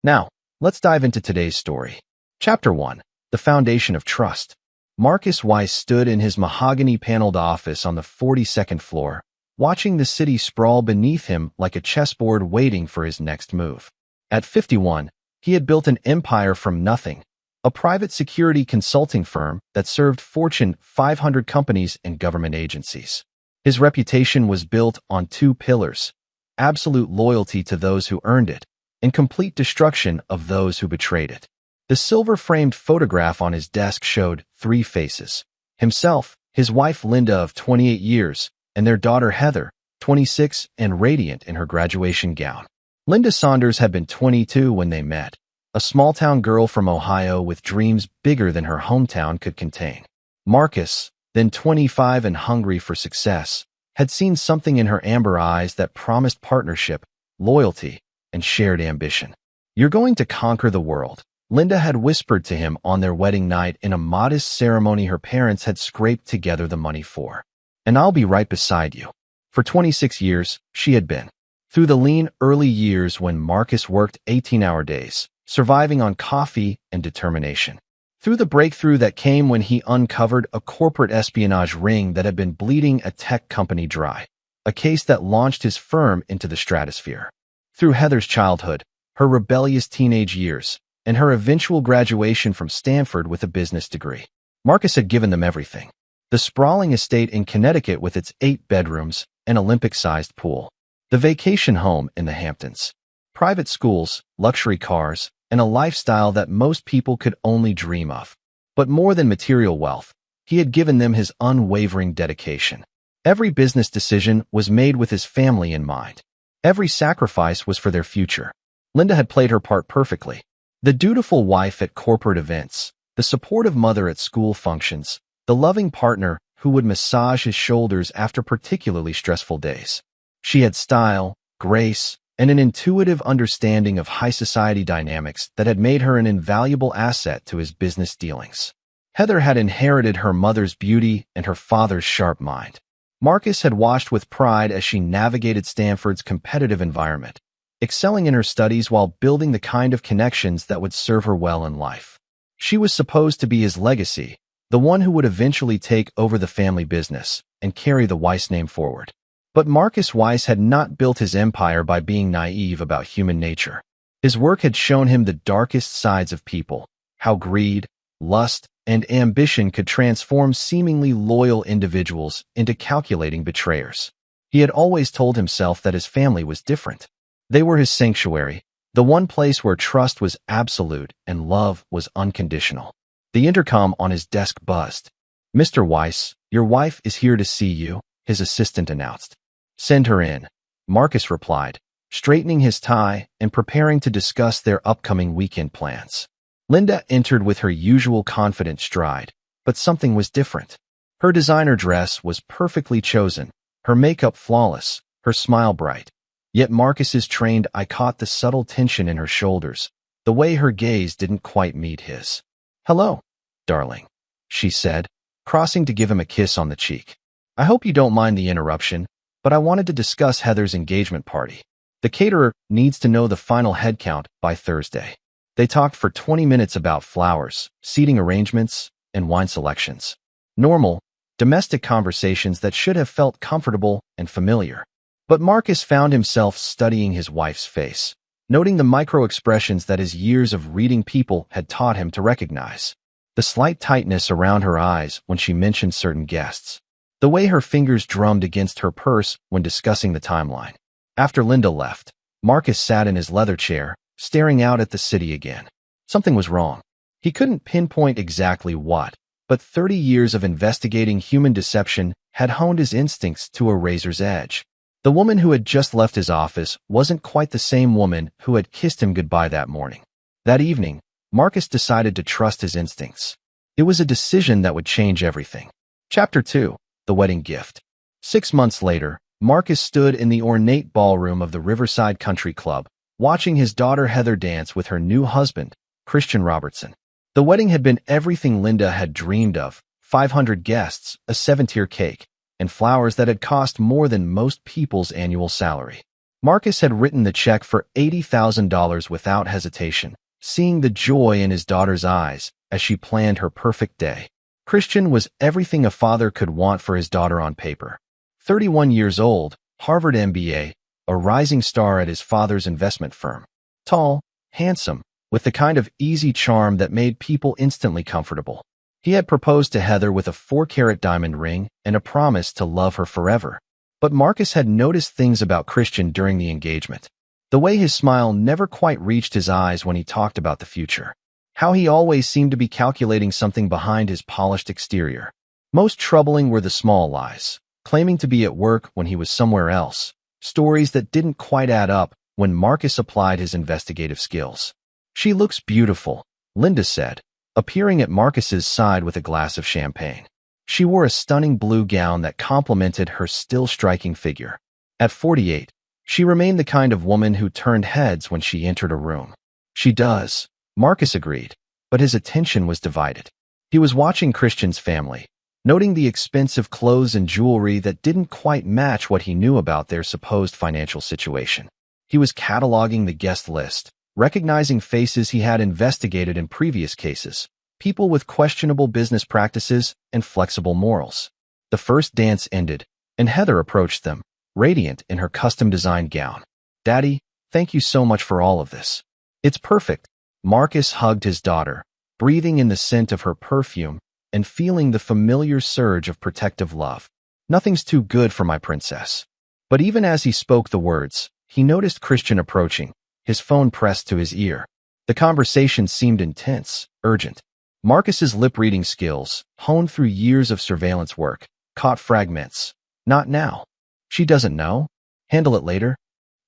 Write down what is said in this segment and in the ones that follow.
Now, let's dive into today's story. Chapter 1. The Foundation of Trust. Marcus Weiss stood in his mahogany-paneled office on the 42nd floor, watching the city sprawl beneath him like a chessboard waiting for his next move. At 51, he had built an empire from nothing, a private security consulting firm that served Fortune 500 companies and government agencies. His reputation was built on two pillars: absolute loyalty to those who earned it, and complete destruction of those who betrayed it. The silver-framed photograph on his desk showed three faces: himself, his wife Linda of 28 years, and their daughter Heather, 26 and radiant in her graduation gown. Linda Saunders had been 22 when they met, a small-town girl from Ohio with dreams bigger than her hometown could contain. Marcus, then 25 and hungry for success, had seen something in her amber eyes that promised partnership, loyalty, and shared ambition. "You're going to conquer the world," Linda had whispered to him on their wedding night in a modest ceremony her parents had scraped together the money for. "And I'll be right beside you." For 26 years, she had been. Through the lean early years when Marcus worked 18-hour days, surviving on coffee and determination. Through the breakthrough that came when he uncovered a corporate espionage ring that had been bleeding a tech company dry, a case that launched his firm into the stratosphere. Through Heather's childhood, her rebellious teenage years, and her eventual graduation from Stanford with a business degree. Marcus had given them everything. The sprawling estate in Connecticut with its 8 bedrooms, an Olympic-sized pool. The vacation home in the Hamptons. Private schools, luxury cars, and a lifestyle that most people could only dream of. But more than material wealth, he had given them his unwavering dedication. Every business decision was made with his family in mind. Every sacrifice was for their future. Linda had played her part perfectly. The dutiful wife at corporate events, the supportive mother at school functions, the loving partner who would massage his shoulders after particularly stressful days. She had style, grace, and an intuitive understanding of high society dynamics that had made her an invaluable asset to his business dealings. Heather had inherited her mother's beauty and her father's sharp mind. Marcus had watched with pride as she navigated Stanford's competitive environment, excelling in her studies while building the kind of connections that would serve her well in life. She was supposed to be his legacy, the one who would eventually take over the family business and carry the Weiss name forward. But Marcus Weiss had not built his empire by being naive about human nature. His work had shown him the darkest sides of people, how greed, lust, and ambition could transform seemingly loyal individuals into calculating betrayers. He had always told himself that his family was different. They were his sanctuary, the one place where trust was absolute and love was unconditional. The intercom on his desk buzzed. "Mr. Weiss, your wife is here to see you," his assistant announced. "Send her in," Marcus replied, straightening his tie and preparing to discuss their upcoming weekend plans. Linda entered with her usual confident stride, but something was different. Her designer dress was perfectly chosen, her makeup flawless, her smile bright. Yet Marcus's trained eye caught the subtle tension in her shoulders, the way her gaze didn't quite meet his. "Hello, darling," she said, crossing to give him a kiss on the cheek. "I hope you don't mind the interruption, but I wanted to discuss Heather's engagement party. The caterer needs to know the final head count by Thursday." They talked for 20 minutes about flowers, seating arrangements, and wine selections. Normal, domestic conversations that should have felt comfortable and familiar. But Marcus found himself studying his wife's face, noting the micro-expressions that his years of reading people had taught him to recognize. The slight tightness around her eyes when she mentioned certain guests. The way her fingers drummed against her purse when discussing the timeline. After Linda left, Marcus sat in his leather chair, staring out at the city again. Something was wrong. He couldn't pinpoint exactly what, but 30 years of investigating human deception had honed his instincts to a razor's edge. The woman who had just left his office wasn't quite the same woman who had kissed him goodbye that morning. That evening, Marcus decided to trust his instincts. It was a decision that would change everything. Chapter 2. The Wedding Gift. 6 months later, Marcus stood in the ornate ballroom of the Riverside Country Club, watching his daughter Heather dance with her new husband, Christian Robertson. The wedding had been everything Linda had dreamed of: 500 guests, a 7-tier cake, and flowers that had cost more than most people's annual salary. Marcus had written the check for $80,000 without hesitation, seeing the joy in his daughter's eyes as she planned her perfect day. Christian was everything a father could want for his daughter on paper. 31 years old, Harvard MBA, a rising star at his father's investment firm. Tall, handsome, with the kind of easy charm that made people instantly comfortable. He had proposed to Heather with a 4-carat diamond ring and a promise to love her forever. But Marcus had noticed things about Christian during the engagement. The way his smile never quite reached his eyes when he talked about the future. How he always seemed to be calculating something behind his polished exterior. Most troubling were the small lies, claiming to be at work when he was somewhere else. Stories that didn't quite add up when Marcus applied his investigative skills. "She looks beautiful," Linda said, appearing at Marcus's side with a glass of champagne. She wore a stunning blue gown that complemented her still striking figure. At 48, she remained the kind of woman who turned heads when she entered a room. "She does," Marcus agreed, but his attention was divided. He was watching Christian's family, noting the expensive clothes and jewelry that didn't quite match what he knew about their supposed financial situation. He was cataloging the guest list, recognizing faces he had investigated in previous cases, people with questionable business practices and flexible morals. The first dance ended, and Heather approached them, radiant in her custom-designed gown. "Daddy, thank you so much for all of this. It's perfect." Marcus hugged his daughter, breathing in the scent of her perfume and feeling the familiar surge of protective love. "Nothing's too good for my princess." But even as he spoke the words, he noticed Christian approaching, his phone pressed to his ear. The conversation seemed intense, urgent. Marcus's lip-reading skills, honed through years of surveillance work, caught fragments. "Not now." "She doesn't know? Handle it later."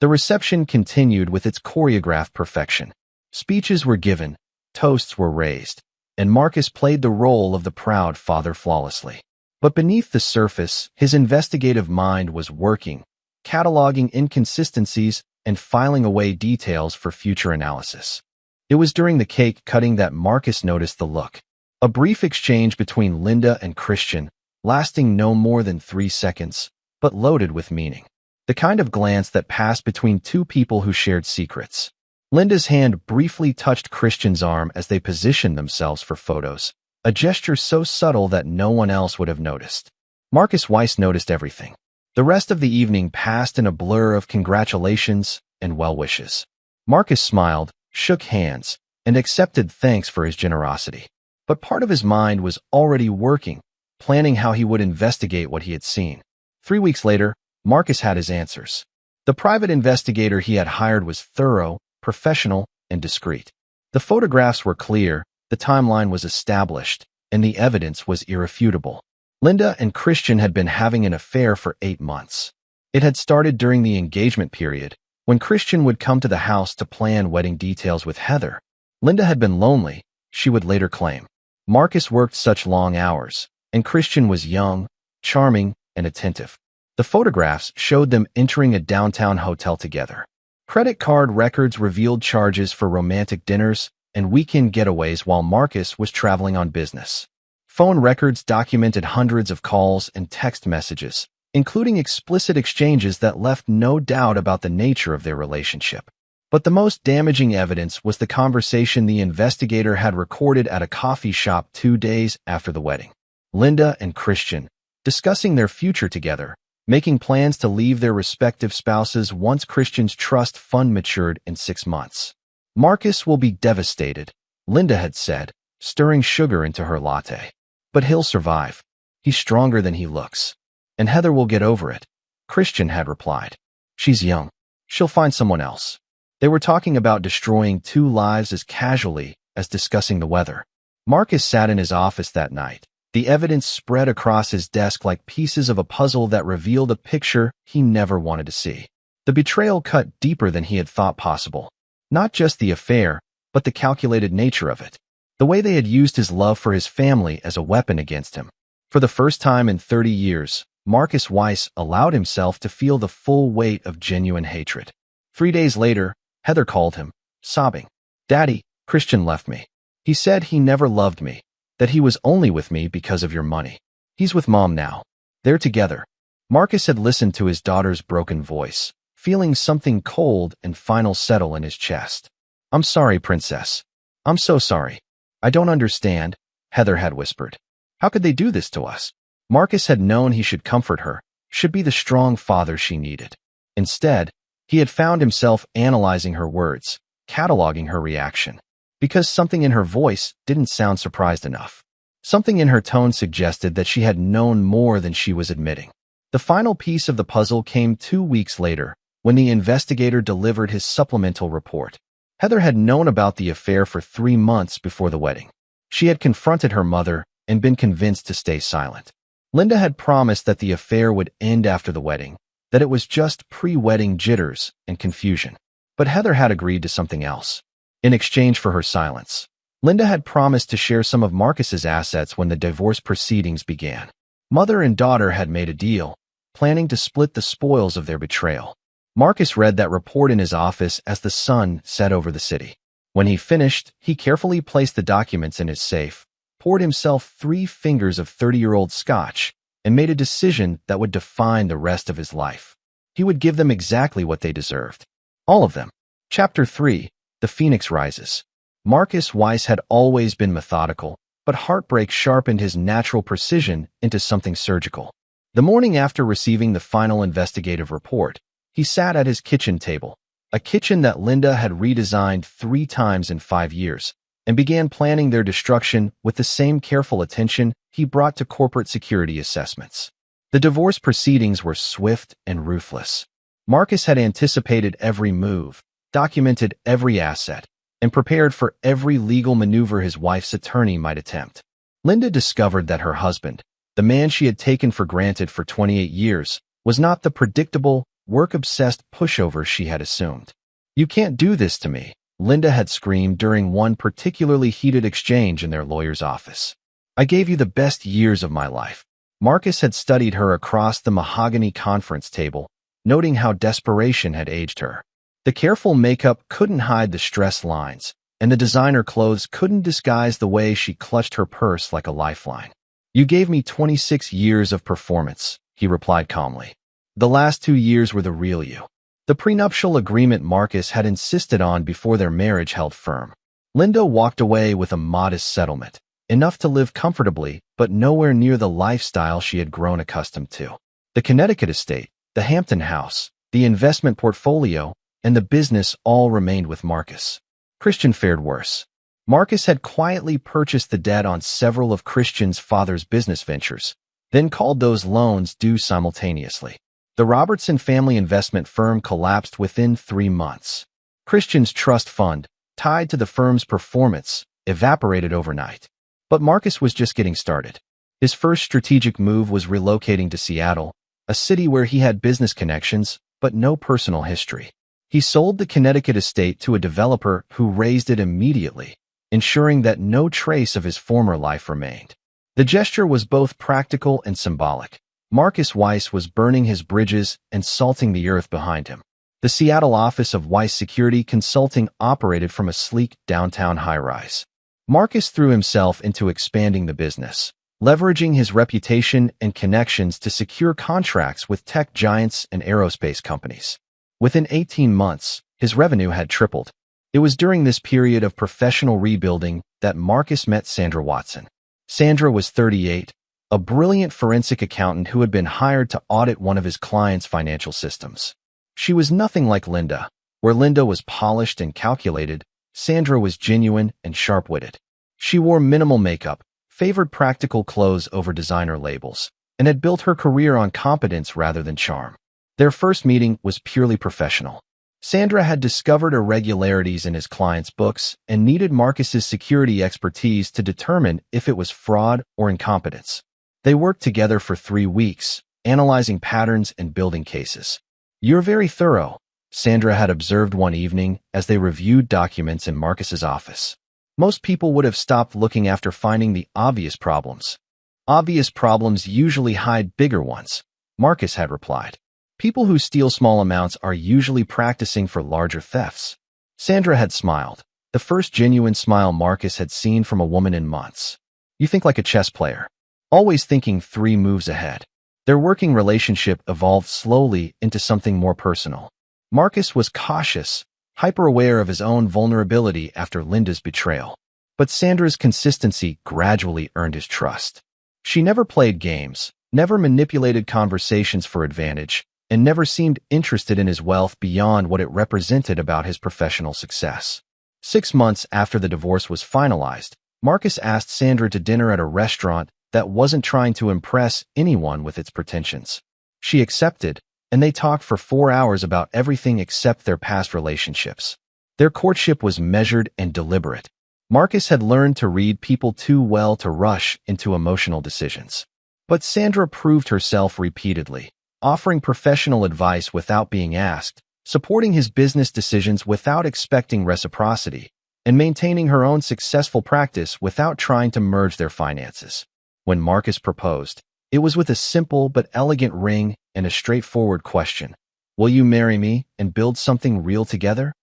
The reception continued with its choreographed perfection. Speeches were given, toasts were raised, and Marcus played the role of the proud father flawlessly. But beneath the surface, his investigative mind was working, cataloging inconsistencies and filing away details for future analysis. It was during the cake cutting that Marcus noticed the look. A brief exchange between Linda and Christian, lasting no more than 3 seconds, but loaded with meaning. The kind of glance that passed between two people who shared secrets. Linda's hand briefly touched Christian's arm as they positioned themselves for photos, a gesture so subtle that no one else would have noticed. Marcus Weiss noticed everything. The rest of the evening passed in a blur of congratulations and well wishes. Marcus smiled, shook hands, and accepted thanks for his generosity. But part of his mind was already working, planning how he would investigate what he had seen. 3 weeks later, Marcus had his answers. The private investigator he had hired was thorough, professional, and discreet. The photographs were clear, the timeline was established, and the evidence was irrefutable. Linda and Christian had been having an affair for 8 months. It had started during the engagement period, when Christian would come to the house to plan wedding details with Heather. Linda had been lonely, she would later claim. Marcus worked such long hours, and Christian was young, charming, and attentive. The photographs showed them entering a downtown hotel together. Credit card records revealed charges for romantic dinners and weekend getaways while Marcus was traveling on business. Phone records documented hundreds of calls and text messages, including explicit exchanges that left no doubt about the nature of their relationship. But the most damaging evidence was the conversation the investigator had recorded at a coffee shop 2 days after the wedding. Linda and Christian, discussing their future together, making plans to leave their respective spouses once Christian's trust fund matured in 6 months. "Marcus will be devastated," Linda had said, stirring sugar into her latte. "But he'll survive. He's stronger than he looks. And Heather will get over it," Christian had replied. "She's young. She'll find someone else." They were talking about destroying 2 lives as casually as discussing the weather. Marcus sat in his office that night, the evidence spread across his desk like pieces of a puzzle that revealed a picture he never wanted to see. The betrayal cut deeper than he had thought possible. Not just the affair, but the calculated nature of it. The way they had used his love for his family as a weapon against him. For the first time in 30 years, Marcus Weiss allowed himself to feel the full weight of genuine hatred. 3 days later, Heather called him, sobbing. "Daddy, Christian left me. He said he never loved me, that he was only with me because of your money. He's with Mom now. They're together." Marcus had listened to his daughter's broken voice, feeling something cold and final settle in his chest. "I'm sorry, Princess. I'm so sorry. I don't understand," Heather had whispered. "How could they do this to us?" Marcus had known he should comfort her, should be the strong father she needed. Instead, he had found himself analyzing her words, cataloging her reaction, because something in her voice didn't sound surprised enough. Something in her tone suggested that she had known more than she was admitting. The final piece of the puzzle came 2 weeks later, when the investigator delivered his supplemental report. Heather had known about the affair for 3 months before the wedding. She had confronted her mother and been convinced to stay silent. Linda had promised that the affair would end after the wedding, that it was just pre-wedding jitters and confusion. But Heather had agreed to something else. In exchange for her silence, Linda had promised to share some of Marcus's assets when the divorce proceedings began. Mother and daughter had made a deal, planning to split the spoils of their betrayal. Marcus read that report in his office as the sun set over the city. When he finished, he carefully placed the documents in his safe, poured himself 3 fingers of 30-year-old scotch, and made a decision that would define the rest of his life. He would give them exactly what they deserved. All of them. Chapter 3. The Phoenix Rises. Marcus Weiss had always been methodical, but heartbreak sharpened his natural precision into something surgical. The morning after receiving the final investigative report, he sat at his kitchen table, a kitchen that Linda had redesigned 3 times in 5 years, and began planning their destruction with the same careful attention he brought to corporate security assessments. The divorce proceedings were swift and ruthless. Marcus had anticipated every move, documented every asset, and prepared for every legal maneuver his wife's attorney might attempt. Linda discovered that her husband, the man she had taken for granted for 28 years, was not the predictable, work-obsessed pushover she had assumed. "You can't do this to me," Linda had screamed during one particularly heated exchange in their lawyer's office. "I gave you the best years of my life." Marcus had studied her across the mahogany conference table, noting how desperation had aged her. The careful makeup couldn't hide the stress lines, and the designer clothes couldn't disguise the way she clutched her purse like a lifeline. "You gave me 26 years of performance," he replied calmly. "The last 2 years were the real you." The prenuptial agreement Marcus had insisted on before their marriage held firm. Linda walked away with a modest settlement, enough to live comfortably, but nowhere near the lifestyle she had grown accustomed to. The Connecticut estate, the Hampton house, the investment portfolio, and the business all remained with Marcus. Christian fared worse. Marcus had quietly purchased the debt on several of Christian's father's business ventures, then called those loans due simultaneously. The Robertson family investment firm collapsed within 3 months. Christian's trust fund, tied to the firm's performance, evaporated overnight. But Marcus was just getting started. His first strategic move was relocating to Seattle, a city where he had business connections, but no personal history. He sold the Connecticut estate to a developer who razed it immediately, ensuring that no trace of his former life remained. The gesture was both practical and symbolic. Marcus Weiss was burning his bridges and salting the earth behind him. The Seattle office of Weiss Security Consulting operated from a sleek downtown high-rise. Marcus threw himself into expanding the business, leveraging his reputation and connections to secure contracts with tech giants and aerospace companies. Within 18 months, his revenue had tripled. It was during this period of professional rebuilding that Marcus met Sandra Watson. Sandra was 38, a brilliant forensic accountant who had been hired to audit one of his clients' financial systems. She was nothing like Linda. Where Linda was polished and calculated, Sandra was genuine and sharp-witted. She wore minimal makeup, favored practical clothes over designer labels, and had built her career on competence rather than charm. Their first meeting was purely professional. Sandra had discovered irregularities in his client's books and needed Marcus's security expertise to determine if it was fraud or incompetence. They worked together for 3 weeks, analyzing patterns and building cases. "You're very thorough," Sandra had observed one evening as they reviewed documents in Marcus's office. "Most people would have stopped looking after finding the obvious problems." "Obvious problems usually hide bigger ones," Marcus had replied. "People who steal small amounts are usually practicing for larger thefts." Sandra had smiled, the first genuine smile Marcus had seen from a woman in months. "You think like a chess player, always thinking 3 moves ahead." Their working relationship evolved slowly into something more personal. Marcus was cautious, hyper-aware of his own vulnerability after Linda's betrayal. But Sandra's consistency gradually earned his trust. She never played games, never manipulated conversations for advantage, and never seemed interested in his wealth beyond what it represented about his professional success. 6 months after the divorce was finalized, Marcus asked Sandra to dinner at a restaurant that wasn't trying to impress anyone with its pretensions. She accepted, and they talked for 4 hours about everything except their past relationships. Their courtship was measured and deliberate. Marcus had learned to read people too well to rush into emotional decisions. But Sandra proved herself repeatedly, offering professional advice without being asked, supporting his business decisions without expecting reciprocity, and maintaining her own successful practice without trying to merge their finances. When Marcus proposed, it was with a simple but elegant ring and a straightforward question. "Will you marry me and build something real together?"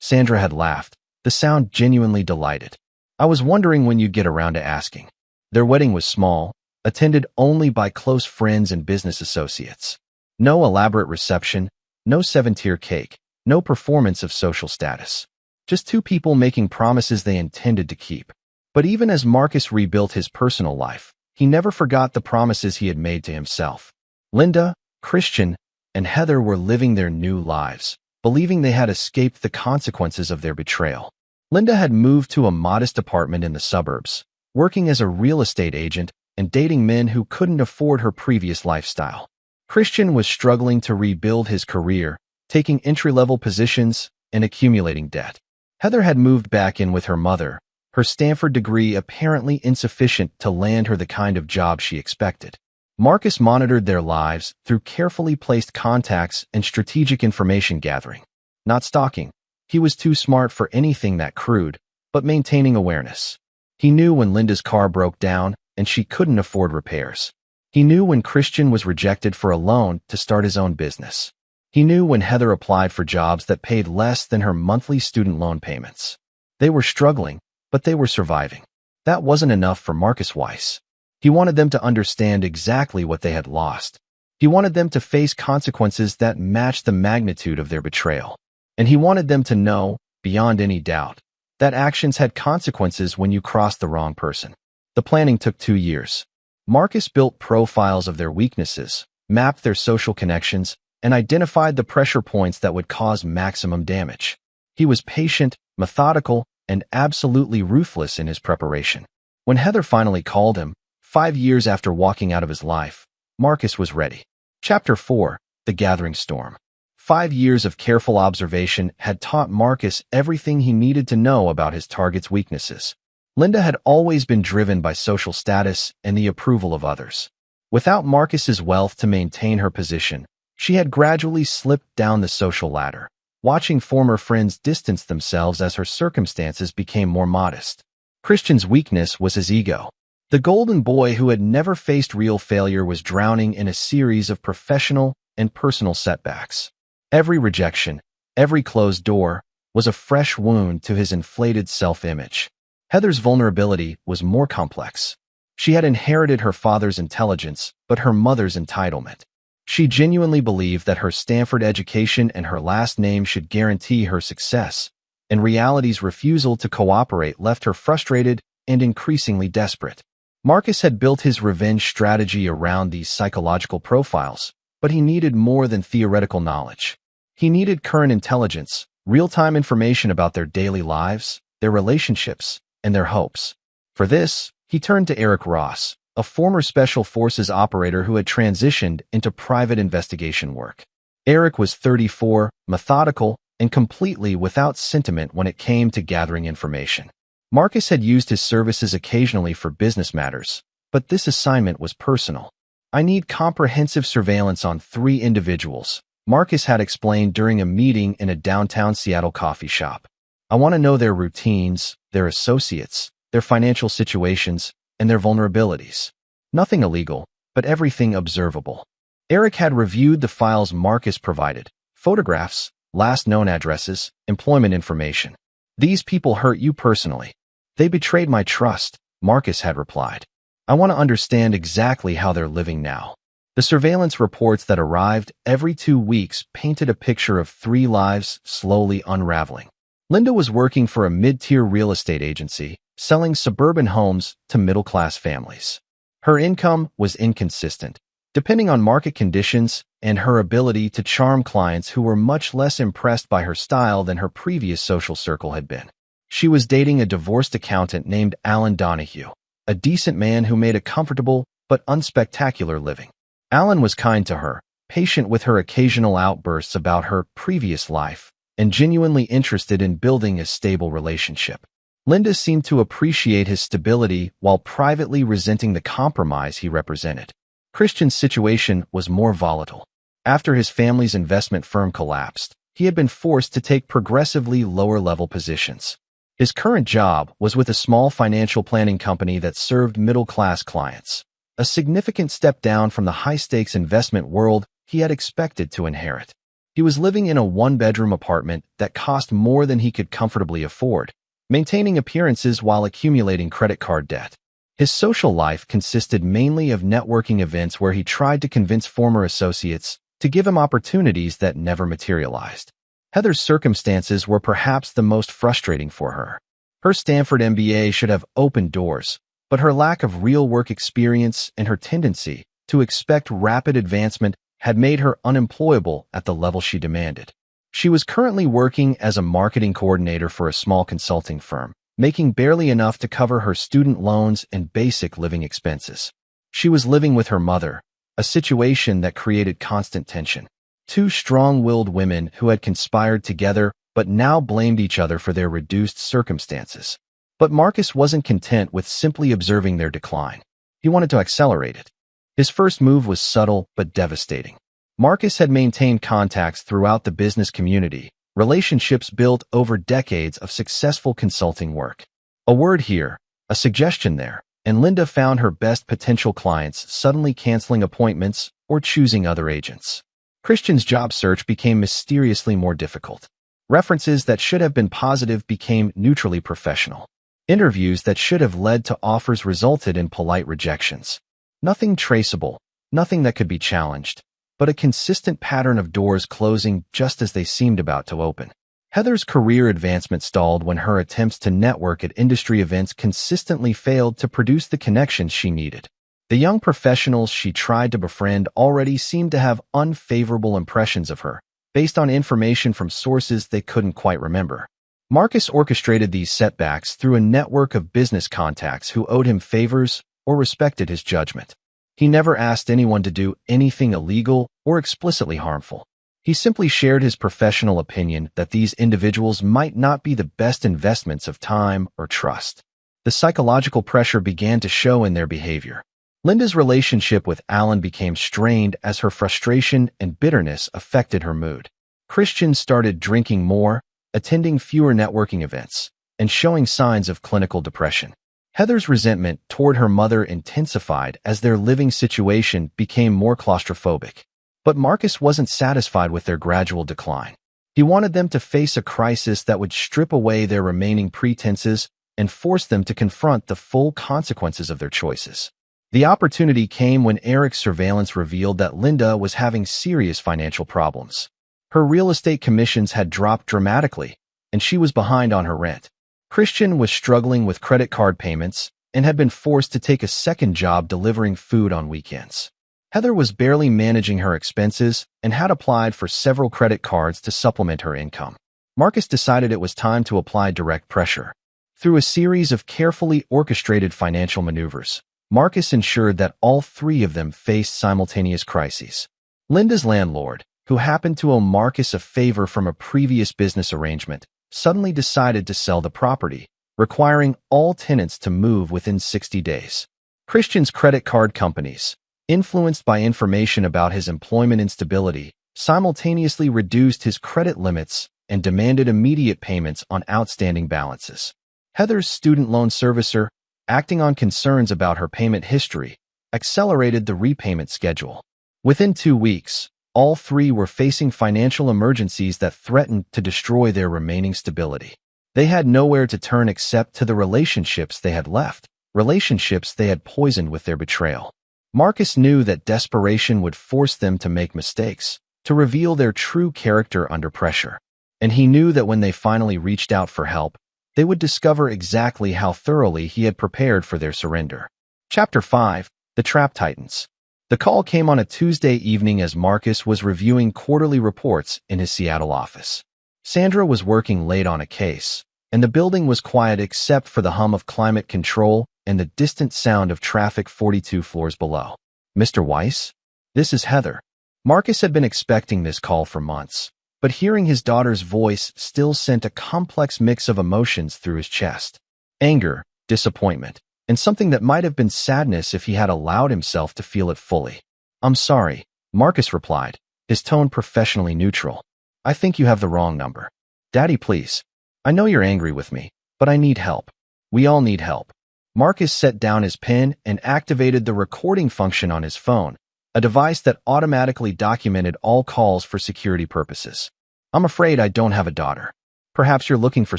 Sandra had laughed, the sound genuinely delighted. "I was wondering when you'd get around to asking." Their wedding was small, attended only by close friends and business associates. No elaborate reception, no 7-tier cake, no performance of social status. Just 2 people making promises they intended to keep. But even as Marcus rebuilt his personal life, he never forgot the promises he had made to himself. Linda, Christian, and Heather were living their new lives, believing they had escaped the consequences of their betrayal. Linda had moved to a modest apartment in the suburbs, working as a real estate agent and dating men who couldn't afford her previous lifestyle. Christian was struggling to rebuild his career, taking entry-level positions and accumulating debt. Heather had moved back in with her mother, her Stanford degree apparently insufficient to land her the kind of job she expected. Marcus monitored their lives through carefully placed contacts and strategic information gathering. Not stalking. He was too smart for anything that crude, but maintaining awareness. He knew when Linda's car broke down and she couldn't afford repairs. He knew when Christian was rejected for a loan to start his own business. He knew when Heather applied for jobs that paid less than her monthly student loan payments. They were struggling, but they were surviving. That wasn't enough for Marcus Weiss. He wanted them to understand exactly what they had lost. He wanted them to face consequences that matched the magnitude of their betrayal. And he wanted them to know, beyond any doubt, that actions had consequences when you crossed the wrong person. The planning took 2 years. Marcus built profiles of their weaknesses, mapped their social connections, and identified the pressure points that would cause maximum damage. He was patient, methodical, and absolutely ruthless in his preparation. When Heather finally called him, 5 years after walking out of his life, Marcus was ready. Chapter 4: The Gathering Storm. 5 years of careful observation had taught Marcus everything he needed to know about his target's weaknesses. Linda had always been driven by social status and the approval of others. Without Marcus's wealth to maintain her position, she had gradually slipped down the social ladder, watching former friends distance themselves as her circumstances became more modest. Christian's weakness was his ego. The golden boy who had never faced real failure was drowning in a series of professional and personal setbacks. Every rejection, every closed door, was a fresh wound to his inflated self-image. Heather's vulnerability was more complex. She had inherited her father's intelligence, but her mother's entitlement. She genuinely believed that her Stanford education and her last name should guarantee her success, and reality's refusal to cooperate left her frustrated and increasingly desperate. Marcus had built his revenge strategy around these psychological profiles, but he needed more than theoretical knowledge. He needed current intelligence, real-time information about their daily lives, their relationships, and their hopes. For this, he turned to Eric Ross, a former Special Forces operator who had transitioned into private investigation work. Eric was 34, methodical, and completely without sentiment when it came to gathering information. Marcus had used his services occasionally for business matters, but this assignment was personal. "I need comprehensive surveillance on 3 individuals," Marcus had explained during a meeting in a downtown Seattle coffee shop. "I want to know their routines, their associates, their financial situations, and their vulnerabilities. Nothing illegal, but everything observable." Eric had reviewed the files Marcus provided: photographs, last known addresses, employment information. "These people hurt you personally. They betrayed my trust," Marcus had replied. "I want to understand exactly how they're living now." The surveillance reports that arrived every 2 weeks painted a picture of 3 lives slowly unraveling. Linda was working for a mid-tier real estate agency, selling suburban homes to middle-class families. Her income was inconsistent, depending on market conditions and her ability to charm clients who were much less impressed by her style than her previous social circle had been. She was dating a divorced accountant named Alan Donahue, a decent man who made a comfortable but unspectacular living. Alan was kind to her, patient with her occasional outbursts about her previous life, and genuinely interested in building a stable relationship. Linda seemed to appreciate his stability while privately resenting the compromise he represented. Christian's situation was more volatile. After his family's investment firm collapsed, he had been forced to take progressively lower-level positions. His current job was with a small financial planning company that served middle-class clients, a significant step down from the high-stakes investment world he had expected to inherit. He was living in a one-bedroom apartment that cost more than he could comfortably afford, maintaining appearances while accumulating credit card debt. His social life consisted mainly of networking events where he tried to convince former associates to give him opportunities that never materialized. Heather's circumstances were perhaps the most frustrating for her. Her Stanford MBA should have opened doors, but her lack of real work experience and her tendency to expect rapid advancement had made her unemployable at the level she demanded. She was currently working as a marketing coordinator for a small consulting firm, making barely enough to cover her student loans and basic living expenses. She was living with her mother, a situation that created constant tension. Two strong-willed women who had conspired together but now blamed each other for their reduced circumstances. But Marcus wasn't content with simply observing their decline. He wanted to accelerate it. His first move was subtle but devastating. Marcus had maintained contacts throughout the business community, relationships built over decades of successful consulting work. A word here, a suggestion there, and Linda found her best potential clients suddenly canceling appointments or choosing other agents. Christian's job search became mysteriously more difficult. References that should have been positive became neutrally professional. Interviews that should have led to offers resulted in polite rejections. Nothing traceable, nothing that could be challenged, but a consistent pattern of doors closing just as they seemed about to open. Heather's career advancement stalled when her attempts to network at industry events consistently failed to produce the connections she needed. The young professionals she tried to befriend already seemed to have unfavorable impressions of her, based on information from sources they couldn't quite remember. Marcus orchestrated these setbacks through a network of business contacts who owed him favors or respected his judgment. He never asked anyone to do anything illegal or explicitly harmful. He simply shared his professional opinion that these individuals might not be the best investments of time or trust. The psychological pressure began to show in their behavior. Linda's relationship with Alan became strained as her frustration and bitterness affected her mood. Christian started drinking more, attending fewer networking events, and showing signs of clinical depression. Heather's resentment toward her mother intensified as their living situation became more claustrophobic. But Marcus wasn't satisfied with their gradual decline. He wanted them to face a crisis that would strip away their remaining pretenses and force them to confront the full consequences of their choices. The opportunity came when Eric's surveillance revealed that Linda was having serious financial problems. Her real estate commissions had dropped dramatically, and she was behind on her rent. Christian was struggling with credit card payments and had been forced to take a second job delivering food on weekends. Heather was barely managing her expenses and had applied for several credit cards to supplement her income. Marcus decided it was time to apply direct pressure. Through a series of carefully orchestrated financial maneuvers, Marcus ensured that all three of them faced simultaneous crises. Linda's landlord, who happened to owe Marcus a favor from a previous business arrangement, suddenly decided to sell the property, requiring all tenants to move within 60 days. Christian's credit card companies, influenced by information about his employment instability, simultaneously reduced his credit limits and demanded immediate payments on outstanding balances. Heather's student loan servicer, acting on concerns about her payment history, accelerated the repayment schedule. Within 2 weeks, all three were facing financial emergencies that threatened to destroy their remaining stability. They had nowhere to turn except to the relationships they had left, relationships they had poisoned with their betrayal. Marcus knew that desperation would force them to make mistakes, to reveal their true character under pressure. And he knew that when they finally reached out for help, they would discover exactly how thoroughly he had prepared for their surrender. Chapter 5. The Trap Titans. The call came on a Tuesday evening as Marcus was reviewing quarterly reports in his Seattle office. Sandra was working late on a case, and the building was quiet except for the hum of climate control and the distant sound of traffic 42 floors below. "Mr. Weiss? This is Heather." Marcus had been expecting this call for months, but hearing his daughter's voice still sent a complex mix of emotions through his chest. Anger, disappointment, and something that might have been sadness if he had allowed himself to feel it fully. "I'm sorry," Marcus replied, his tone professionally neutral. "I think you have the wrong number. Daddy, please. I know you're angry with me, but I need help. We all need help." Marcus set down his pen and activated the recording function on his phone, a device that automatically documented all calls for security purposes. "I'm afraid I don't have a daughter. Perhaps you're looking for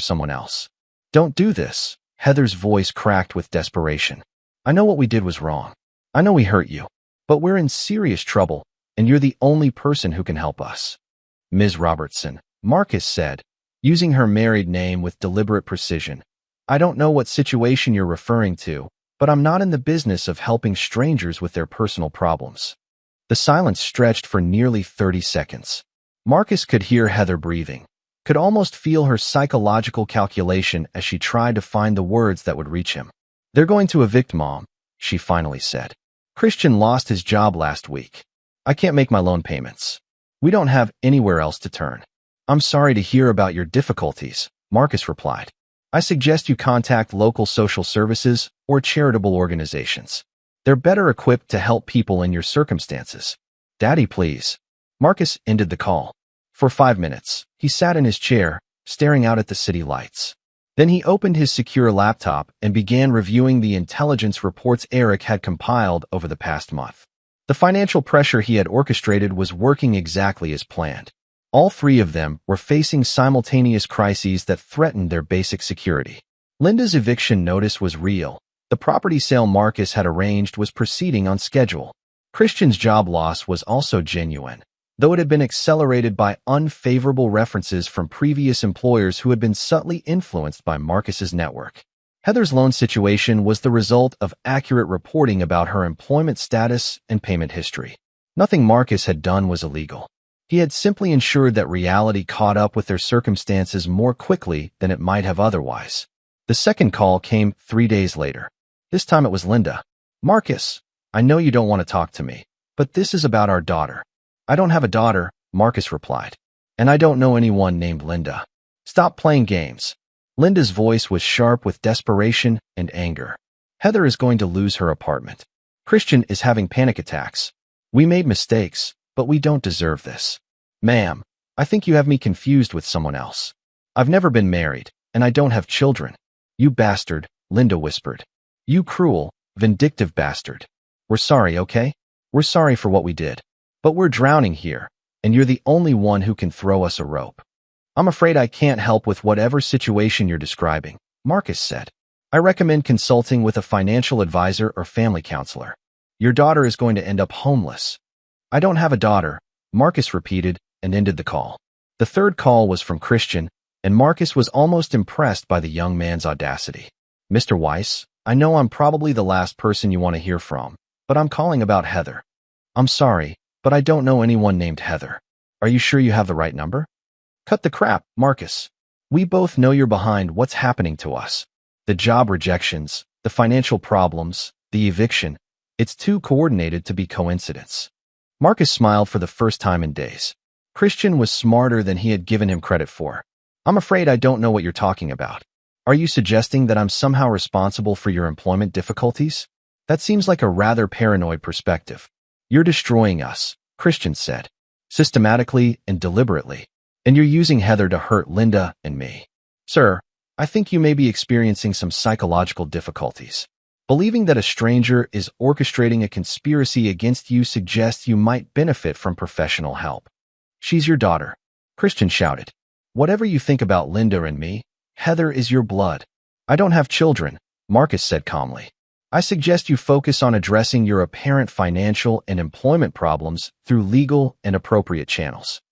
someone else." "Don't do this." Heather's voice cracked with desperation. "I know what we did was wrong. I know we hurt you. But we're in serious trouble, and you're the only person who can help us." "Ms. Robertson," Marcus said, using her married name with deliberate precision. "I don't know what situation you're referring to, but I'm not in the business of helping strangers with their personal problems." The silence stretched for nearly 30 seconds. Marcus could hear Heather breathing, could almost feel her psychological calculation as she tried to find the words that would reach him. "They're going to evict Mom," she finally said. "Christian lost his job last week. I can't make my loan payments. We don't have anywhere else to turn." "I'm sorry to hear about your difficulties," Marcus replied. "I suggest you contact local social services or charitable organizations. They're better equipped to help people in your circumstances." "Daddy, please." Marcus ended the call. For 5 minutes, he sat in his chair, staring out at the city lights. Then he opened his secure laptop and began reviewing the intelligence reports Eric had compiled over the past month. The financial pressure he had orchestrated was working exactly as planned. All three of them were facing simultaneous crises that threatened their basic security. Linda's eviction notice was real. The property sale Marcus had arranged was proceeding on schedule. Christian's job loss was also genuine, though it had been accelerated by unfavorable references from previous employers who had been subtly influenced by Marcus's network. Heather's loan situation was the result of accurate reporting about her employment status and payment history. Nothing Marcus had done was illegal. He had simply ensured that reality caught up with their circumstances more quickly than it might have otherwise. The second call came 3 days later. This time it was Linda. "Marcus, I know you don't want to talk to me, but this is about our daughter." "I don't have a daughter," Marcus replied. "And I don't know anyone named Linda." "Stop playing games." Linda's voice was sharp with desperation and anger. "Heather is going to lose her apartment. Christian is having panic attacks. We made mistakes, but we don't deserve this." "Ma'am, I think you have me confused with someone else. I've never been married, and I don't have children." "You bastard," Linda whispered. "You cruel, vindictive bastard. We're sorry, okay? We're sorry for what we did. But we're drowning here, and you're the only one who can throw us a rope." "I'm afraid I can't help with whatever situation you're describing," Marcus said. "I recommend consulting with a financial advisor or family counselor. Your daughter is going to end up homeless." "I don't have a daughter," Marcus repeated and ended the call. The third call was from Christian, and Marcus was almost impressed by the young man's audacity. "Mr. Weiss, I know I'm probably the last person you want to hear from, but I'm calling about Heather." "I'm sorry, but I don't know anyone named Heather. Are you sure you have the right number?" "Cut the crap, Marcus. We both know you're behind what's happening to us. The job rejections, the financial problems, the eviction. It's too coordinated to be coincidence." Marcus smiled for the first time in days. Christian was smarter than he had given him credit for. "I'm afraid I don't know what you're talking about. Are you suggesting that I'm somehow responsible for your employment difficulties? That seems like a rather paranoid perspective." "You're destroying us," Christian said, "systematically and deliberately, and you're using Heather to hurt Linda and me." "Sir, I think you may be experiencing some psychological difficulties. Believing that a stranger is orchestrating a conspiracy against you suggests you might benefit from professional help." "She's your daughter," Christian shouted. "Whatever you think about Linda and me, Heather is your blood." "I don't have children," Marcus said calmly. I suggest you focus on addressing your apparent financial and employment problems through legal and appropriate channels.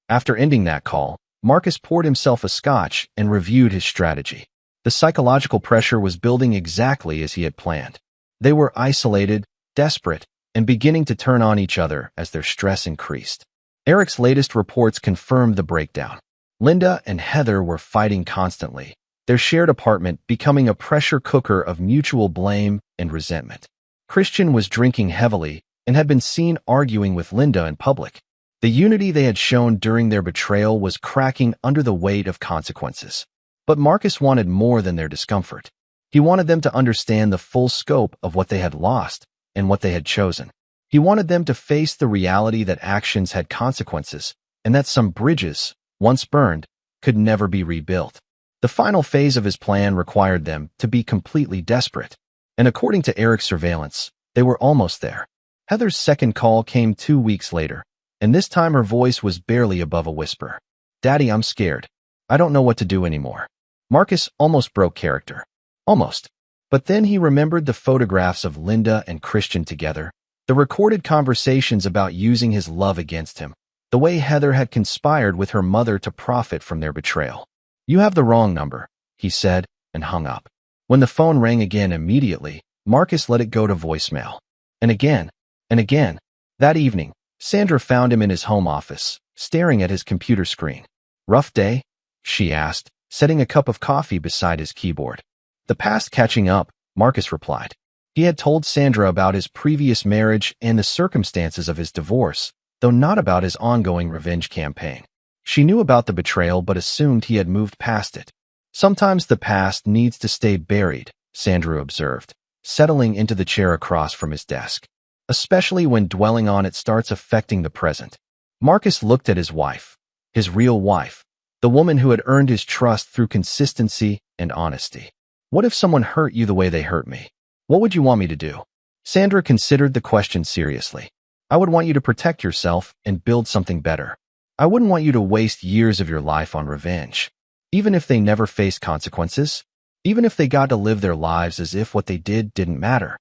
After ending that call, Marcus poured himself a scotch and reviewed his strategy. The psychological pressure was building exactly as he had planned. They were isolated, desperate, and beginning to turn on each other as their stress increased. Eric's latest reports confirmed the breakdown. Linda and Heather were fighting constantly, their shared apartment becoming a pressure cooker of mutual blame and resentment. Christian was drinking heavily and had been seen arguing with Linda in public. The unity they had shown during their betrayal was cracking under the weight of consequences. But Marcus wanted more than their discomfort. He wanted them to understand the full scope of what they had lost and what they had chosen. He wanted them to face the reality that actions had consequences and that some bridges, once burned, could never be rebuilt. The final phase of his plan required them to be completely desperate. And according to Eric's surveillance, they were almost there. Heather's second call came 2 weeks later, and this time her voice was barely above a whisper. "Daddy, I'm scared. I don't know what to do anymore." Marcus almost broke character. Almost. But then he remembered the photographs of Linda and Christian together, the recorded conversations about using his love against him, the way Heather had conspired with her mother to profit from their betrayal. "You have the wrong number," he said, and hung up. When the phone rang again immediately, Marcus let it go to voicemail. And again, and again. That evening, Sandra found him in his home office, staring at his computer screen. "Rough day?" she asked, setting a cup of coffee beside his keyboard. "The past catching up," Marcus replied. He had told Sandra about his previous marriage and the circumstances of his divorce, though not about his ongoing revenge campaign. She knew about the betrayal but assumed he had moved past it. "Sometimes the past needs to stay buried," Sandra observed, settling into the chair across from his desk. "Especially when dwelling on it starts affecting the present." Marcus looked at his wife, his real wife, the woman who had earned his trust through consistency and honesty. "What if someone hurt you the way they hurt me? What would you want me to do?" Sandra considered the question seriously. "I would want you to protect yourself and build something better. I wouldn't want you to waste years of your life on revenge. Even if they never faced consequences, even if they got to live their lives as if what they did didn't matter."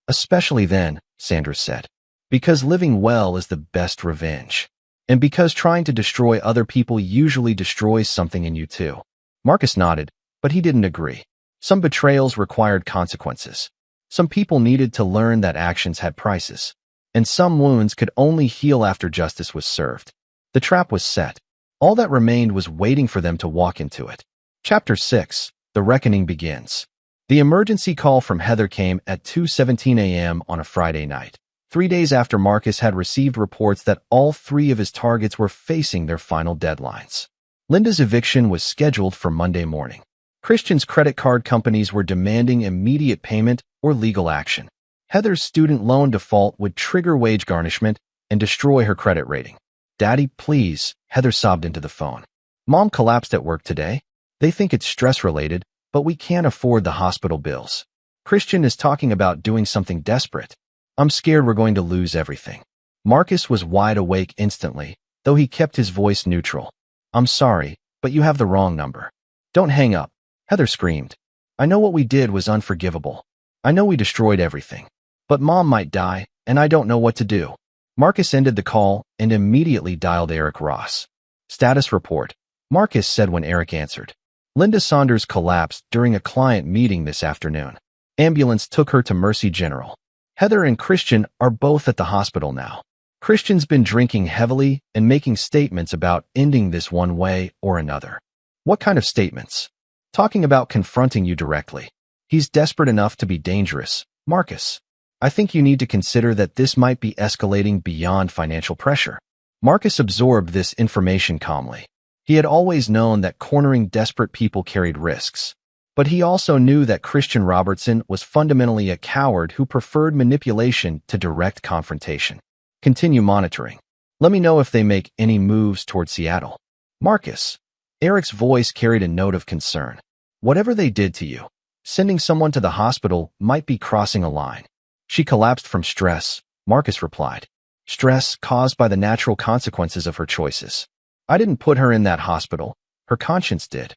"Especially then," Sandra said, "because living well is the best revenge. And because trying to destroy other people usually destroys something in you too." Marcus nodded, but he didn't agree. Some betrayals required consequences. Some people needed to learn that actions had prices. And some wounds could only heal after justice was served. The trap was set. All that remained was waiting for them to walk into it. Chapter 6. The Reckoning Begins. The emergency call from Heather came at 2:17 a.m. on a Friday night, 3 days after Marcus had received reports that all 3 of his targets were facing their final deadlines. Linda's eviction was scheduled for Monday morning. Christian's credit card companies were demanding immediate payment or legal action. Heather's student loan default would trigger wage garnishment and destroy her credit rating. "Daddy, please," Heather sobbed into the phone. "Mom collapsed at work today. They think it's stress-related, but we can't afford the hospital bills. Christian is talking about doing something desperate. I'm scared we're going to lose everything." Marcus was wide awake instantly, though he kept his voice neutral. "I'm sorry, but you have the wrong number." "Don't hang up," Heather screamed. "I know what we did was unforgivable. I know we destroyed everything. But Mom might die, and I don't know what to do." Marcus ended the call and immediately dialed Eric Ross. "Status report," Marcus said when Eric answered. "Linda Saunders collapsed during a client meeting this afternoon. Ambulance took her to Mercy General. Heather and Christian are both at the hospital now. Christian's been drinking heavily and making statements about ending this one way or another." "What kind of statements?" "Talking about confronting you directly. He's desperate enough to be dangerous, Marcus. I think you need to consider that this might be escalating beyond financial pressure." Marcus absorbed this information calmly. He had always known that cornering desperate people carried risks. But he also knew that Christian Robertson was fundamentally a coward who preferred manipulation to direct confrontation. "Continue monitoring. Let me know if they make any moves toward Seattle." "Marcus." Eric's voice carried a note of concern. "Whatever they did to you, sending someone to the hospital might be crossing a line." "She collapsed from stress," Marcus replied. "Stress caused by the natural consequences of her choices. I didn't put her in that hospital. Her conscience did."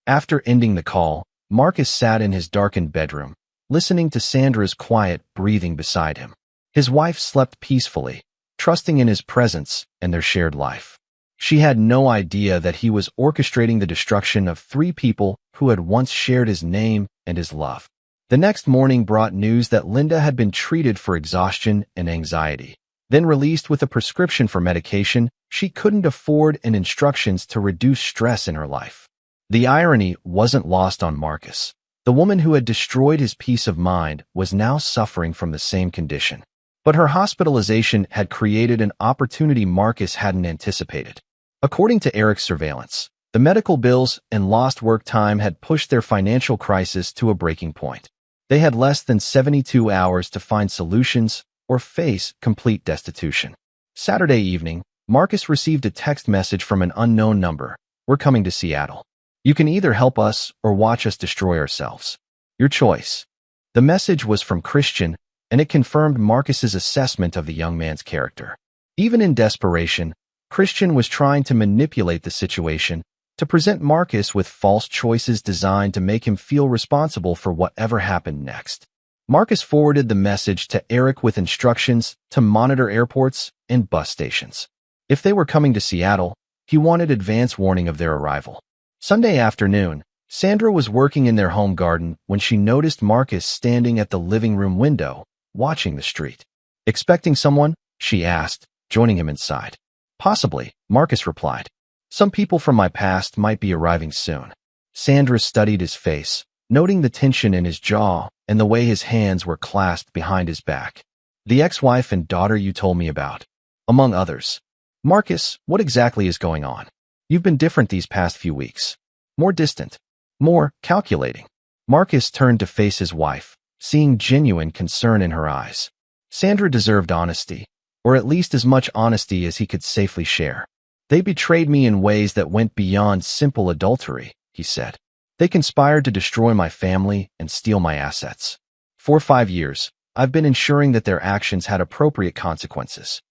After ending the call, Marcus sat in his darkened bedroom, listening to Sandra's quiet breathing beside him. His wife slept peacefully, trusting in his presence and their shared life. She had no idea that he was orchestrating the destruction of 3 people who had once shared his name and his love. The next morning brought news that Linda had been treated for exhaustion and anxiety, then released with a prescription for medication she couldn't afford and instructions to reduce stress in her life. The irony wasn't lost on Marcus. The woman who had destroyed his peace of mind was now suffering from the same condition. But her hospitalization had created an opportunity Marcus hadn't anticipated. According to Eric's surveillance, the medical bills and lost work time had pushed their financial crisis to a breaking point. They had less than 72 hours to find solutions or face complete destitution. Saturday evening, Marcus received a text message from an unknown number. "We're coming to Seattle. You can either help us or watch us destroy ourselves. Your choice." The message was from Christian, and it confirmed Marcus's assessment of the young man's character. Even in desperation, Christian was trying to manipulate the situation to present Marcus with false choices designed to make him feel responsible for whatever happened next. Marcus forwarded the message to Eric with instructions to monitor airports and bus stations. If they were coming to Seattle, he wanted advance warning of their arrival. Sunday afternoon, Sandra was working in their home garden when she noticed Marcus standing at the living room window, watching the street. "Expecting someone?" she asked, joining him inside. "Possibly," Marcus replied. "Some people from my past might be arriving soon." Sandra studied his face, noting the tension in his jaw and the way his hands were clasped behind his back. "The ex-wife and daughter you told me about, among others." "Marcus, what exactly is going on? You've been different these past few weeks. More distant, more calculating." Marcus turned to face his wife, seeing genuine concern in her eyes. Sandra deserved honesty, or at least as much honesty as he could safely share. "They betrayed me in ways that went beyond simple adultery," he said. "They conspired to destroy my family and steal my assets. For 5 years, I've been ensuring that their actions had appropriate consequences."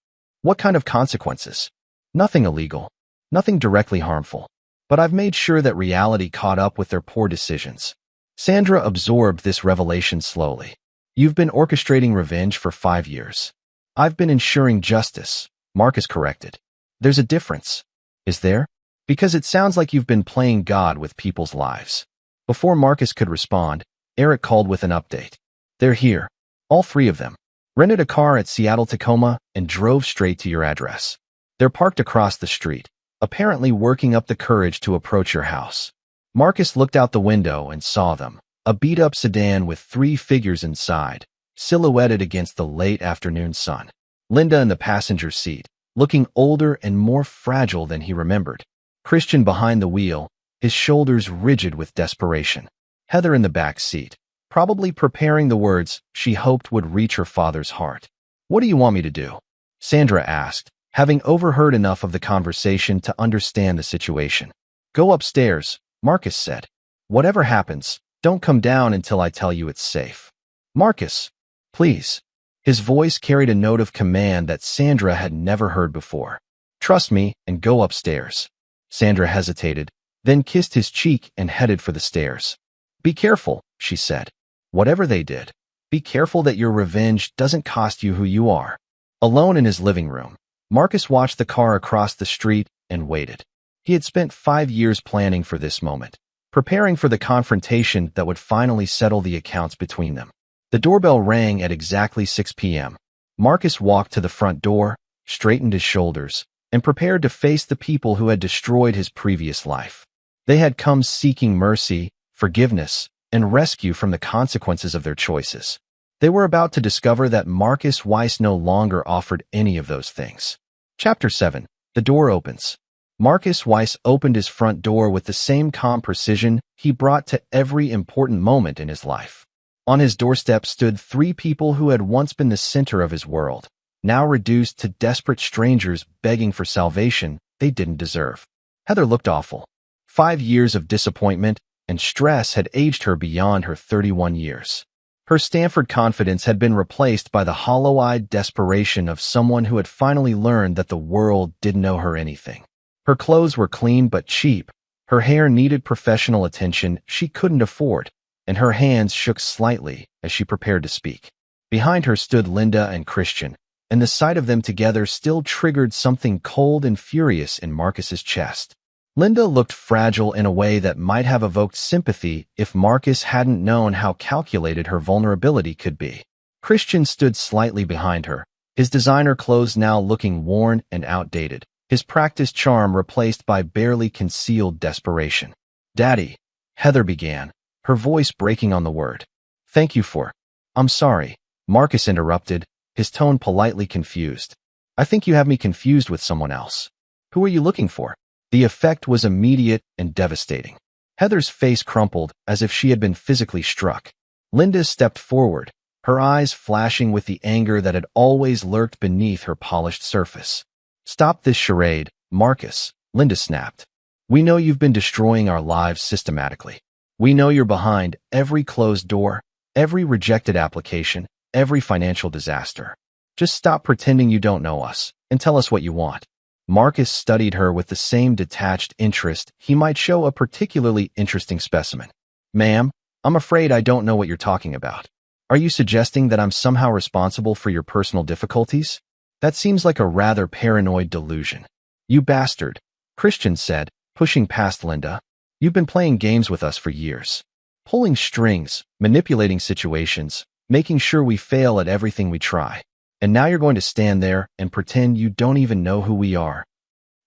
"What kind of consequences?" "Nothing illegal, nothing directly harmful. But I've made sure that reality caught up with their poor decisions." Sandra absorbed this revelation slowly. "You've been orchestrating revenge for 5 years. I've been ensuring justice," Marcus corrected. "There's a difference." "Is there?" "Because it sounds like you've been playing God with people's lives." Before Marcus could respond, Eric called with an update. "They're here. All 3 of them. Rented a car at Seattle-Tacoma and drove straight to your address. They're parked across the street, apparently working up the courage to approach your house." Marcus looked out the window and saw them, a beat-up sedan with 3 figures inside, silhouetted against the late afternoon sun. Linda in the passenger seat, looking older and more fragile than he remembered. Christian behind the wheel, his shoulders rigid with desperation. Heather in the back seat, probably preparing the words she hoped would reach her father's heart. "What do you want me to do?" Sandra asked, having overheard enough of the conversation to understand the situation. "Go upstairs," Marcus said. "Whatever happens, don't come down until I tell you it's safe." "Marcus, please." His voice carried a note of command that Sandra had never heard before. "Trust me and go upstairs." Sandra hesitated, then kissed his cheek and headed for the stairs. "Be careful," she said. "Whatever they did, be careful that your revenge doesn't cost you who you are." Alone in his living room, Marcus watched the car across the street and waited. He had spent 5 years planning for this moment, preparing for the confrontation that would finally settle the accounts between them. The doorbell rang at exactly 6 p.m. Marcus walked to the front door, straightened his shoulders, and prepared to face the people who had destroyed his previous life. They had come seeking mercy, forgiveness, and rescue from the consequences of their choices. They were about to discover that Marcus Weiss no longer offered any of those things. Chapter 7. The door opens. Marcus Weiss opened his front door with the same calm precision he brought to every important moment in his life. On his doorstep stood 3 people who had once been the center of his world, now reduced to desperate strangers begging for salvation they didn't deserve. Heather looked awful. 5 years of disappointment and stress had aged her beyond her 31 years. Her Stanford confidence had been replaced by the hollow-eyed desperation of someone who had finally learned that the world didn't owe her anything. Her clothes were clean but cheap. Her hair needed professional attention she couldn't afford, and her hands shook slightly as she prepared to speak. Behind her stood Linda and Christian, and the sight of them together still triggered something cold and furious in Marcus's chest. Linda looked fragile in a way that might have evoked sympathy if Marcus hadn't known how calculated her vulnerability could be. Christian stood slightly behind her, his designer clothes now looking worn and outdated, his practiced charm replaced by barely concealed desperation. "Daddy," Heather began, her voice breaking on the word. "Thank you for—" "I'm sorry," Marcus interrupted, his tone politely confused. "I think you have me confused with someone else. Who are you looking for?" The effect was immediate and devastating. Heather's face crumpled as if she had been physically struck. Linda stepped forward, her eyes flashing with the anger that had always lurked beneath her polished surface. "Stop this charade, Marcus," Linda snapped. "We know you've been destroying our lives systematically. We know you're behind every closed door, every rejected application, every financial disaster. Just stop pretending you don't know us and tell us what you want." Marcus studied her with the same detached interest he might show a particularly interesting specimen. "Ma'am, I'm afraid I don't know what you're talking about. Are you suggesting that I'm somehow responsible for your personal difficulties? That seems like a rather paranoid delusion." "You bastard," Christian said, pushing past Linda. "You've been playing games with us for years. Pulling strings, manipulating situations, making sure we fail at everything we try. And now you're going to stand there and pretend you don't even know who we are."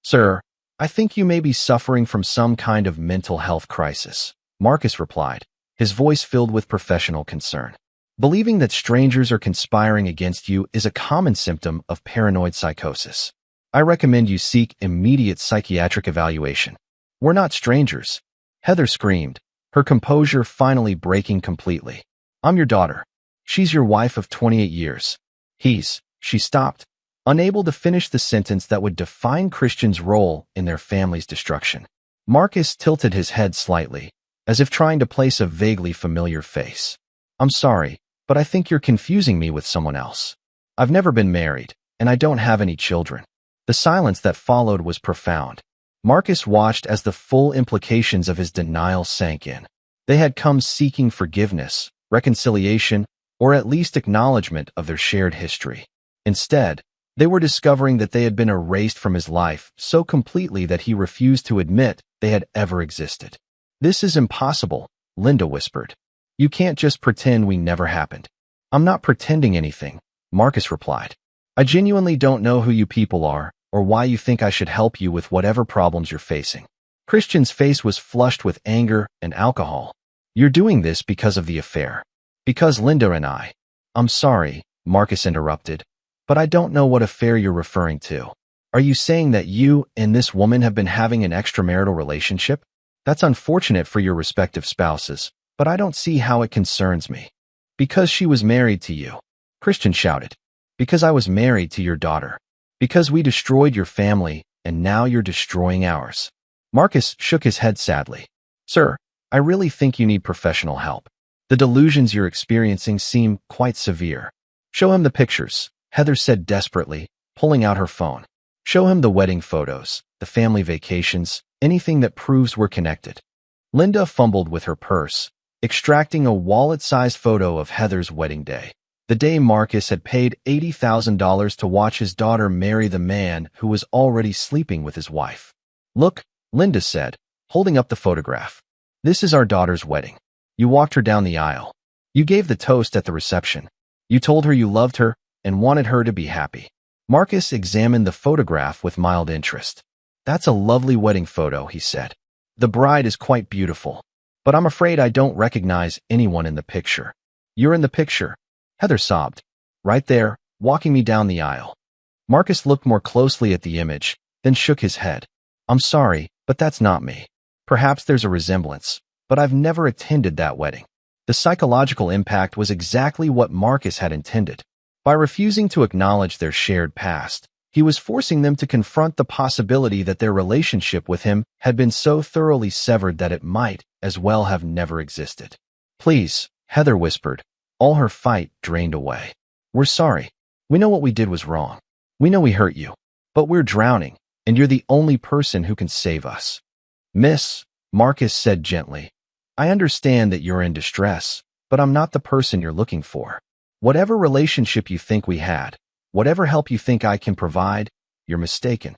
"Sir, I think you may be suffering from some kind of mental health crisis," Marcus replied, his voice filled with professional concern. "Believing that strangers are conspiring against you is a common symptom of paranoid psychosis. I recommend you seek immediate psychiatric evaluation." "We're not strangers," Heather screamed, her composure finally breaking completely. "I'm your daughter. She's your wife of 28 years. She stopped, unable to finish the sentence that would define Christian's role in their family's destruction. Marcus tilted his head slightly, as if trying to place a vaguely familiar face. "I'm sorry, but I think you're confusing me with someone else. I've never been married, and I don't have any children." The silence that followed was profound. Marcus watched as the full implications of his denial sank in. They had come seeking forgiveness, reconciliation, or at least acknowledgement of their shared history. Instead, they were discovering that they had been erased from his life so completely that he refused to admit they had ever existed. "This is impossible," Linda whispered. "You can't just pretend we never happened." "I'm not pretending anything," Marcus replied. "I genuinely don't know who you people are or why you think I should help you with whatever problems you're facing." Christian's face was flushed with anger and alcohol. "You're doing this because of the affair. Because Linda and I—" "I'm sorry," Marcus interrupted, "but I don't know what affair you're referring to. Are you saying that you and this woman have been having an extramarital relationship? That's unfortunate for your respective spouses, but I don't see how it concerns me." "Because she was married to you," Christian shouted. "Because I was married to your daughter. Because we destroyed your family, and now you're destroying ours." Marcus shook his head sadly. "Sir, I really think you need professional help. The delusions you're experiencing seem quite severe." "Show him the pictures," Heather said desperately, pulling out her phone. "Show him the wedding photos, the family vacations, anything that proves we're connected." Linda fumbled with her purse, extracting a wallet-sized photo of Heather's wedding day. The day Marcus had paid $80,000 to watch his daughter marry the man who was already sleeping with his wife. "Look," Linda said, holding up the photograph. "This is our daughter's wedding. You walked her down the aisle. You gave the toast at the reception. You told her you loved her and wanted her to be happy." Marcus examined the photograph with mild interest. "That's a lovely wedding photo," he said. "The bride is quite beautiful, but I'm afraid I don't recognize anyone in the picture." "You're in the picture," Heather sobbed. "Right there, walking me down the aisle." Marcus looked more closely at the image, then shook his head. "I'm sorry, but that's not me. Perhaps there's a resemblance, but I've never attended that wedding." The psychological impact was exactly what Marcus had intended. By refusing to acknowledge their shared past, he was forcing them to confront the possibility that their relationship with him had been so thoroughly severed that it might as well have never existed. "Please," Heather whispered, all her fight drained away. "We're sorry. We know what we did was wrong. We know we hurt you. But we're drowning, and you're the only person who can save us." "Miss," Marcus said gently, I understand that you're in distress, but I'm not the person you're looking for. Whatever relationship you think we had, whatever help you think I can provide, you're mistaken.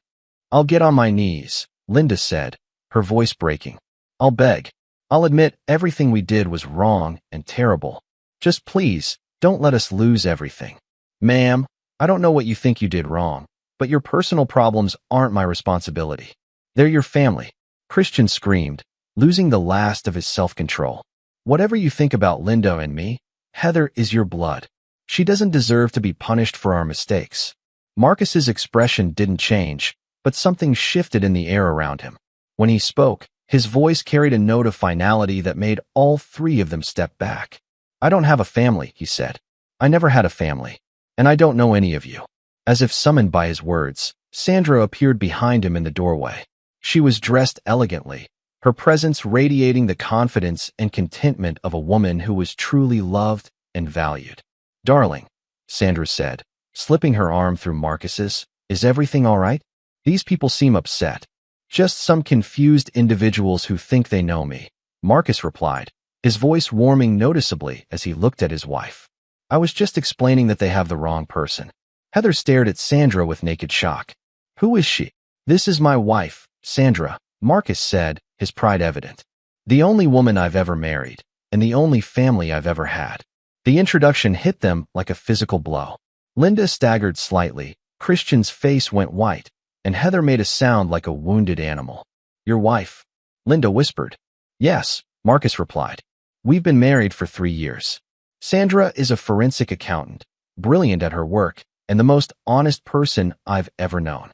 I'll get on my knees, Linda said, her voice breaking. I'll beg. I'll admit everything we did was wrong and terrible. Just please, don't let us lose everything. Ma'am, I don't know what you think you did wrong, but your personal problems aren't my responsibility. They're your family. Christian screamed, losing the last of his self-control. Whatever you think about Linda and me, Heather is your blood. She doesn't deserve to be punished for our mistakes. Marcus's expression didn't change, but something shifted in the air around him. When he spoke, his voice carried a note of finality that made all three of them step back. I don't have a family, he said. I never had a family. And I don't know any of you. As if summoned by his words, Sandra appeared behind him in the doorway. She was dressed elegantly, her presence radiating the confidence and contentment of a woman who was truly loved and valued. Darling, Sandra said, slipping her arm through Marcus's, is everything all right? These people seem upset. Just some confused individuals who think they know me, Marcus replied, his voice warming noticeably as he looked at his wife. I was just explaining that they have the wrong person. Heather stared at Sandra with naked shock. Who is she? This is my wife, Sandra, Marcus said, his pride evident. The only woman I've ever married, and the only family I've ever had. The introduction hit them like a physical blow. Linda staggered slightly, Christian's face went white, and Heather made a sound like a wounded animal. Your wife? Linda whispered. Yes, Marcus replied. We've been married for 3 years. Sandra is a forensic accountant, brilliant at her work, and the most honest person I've ever known.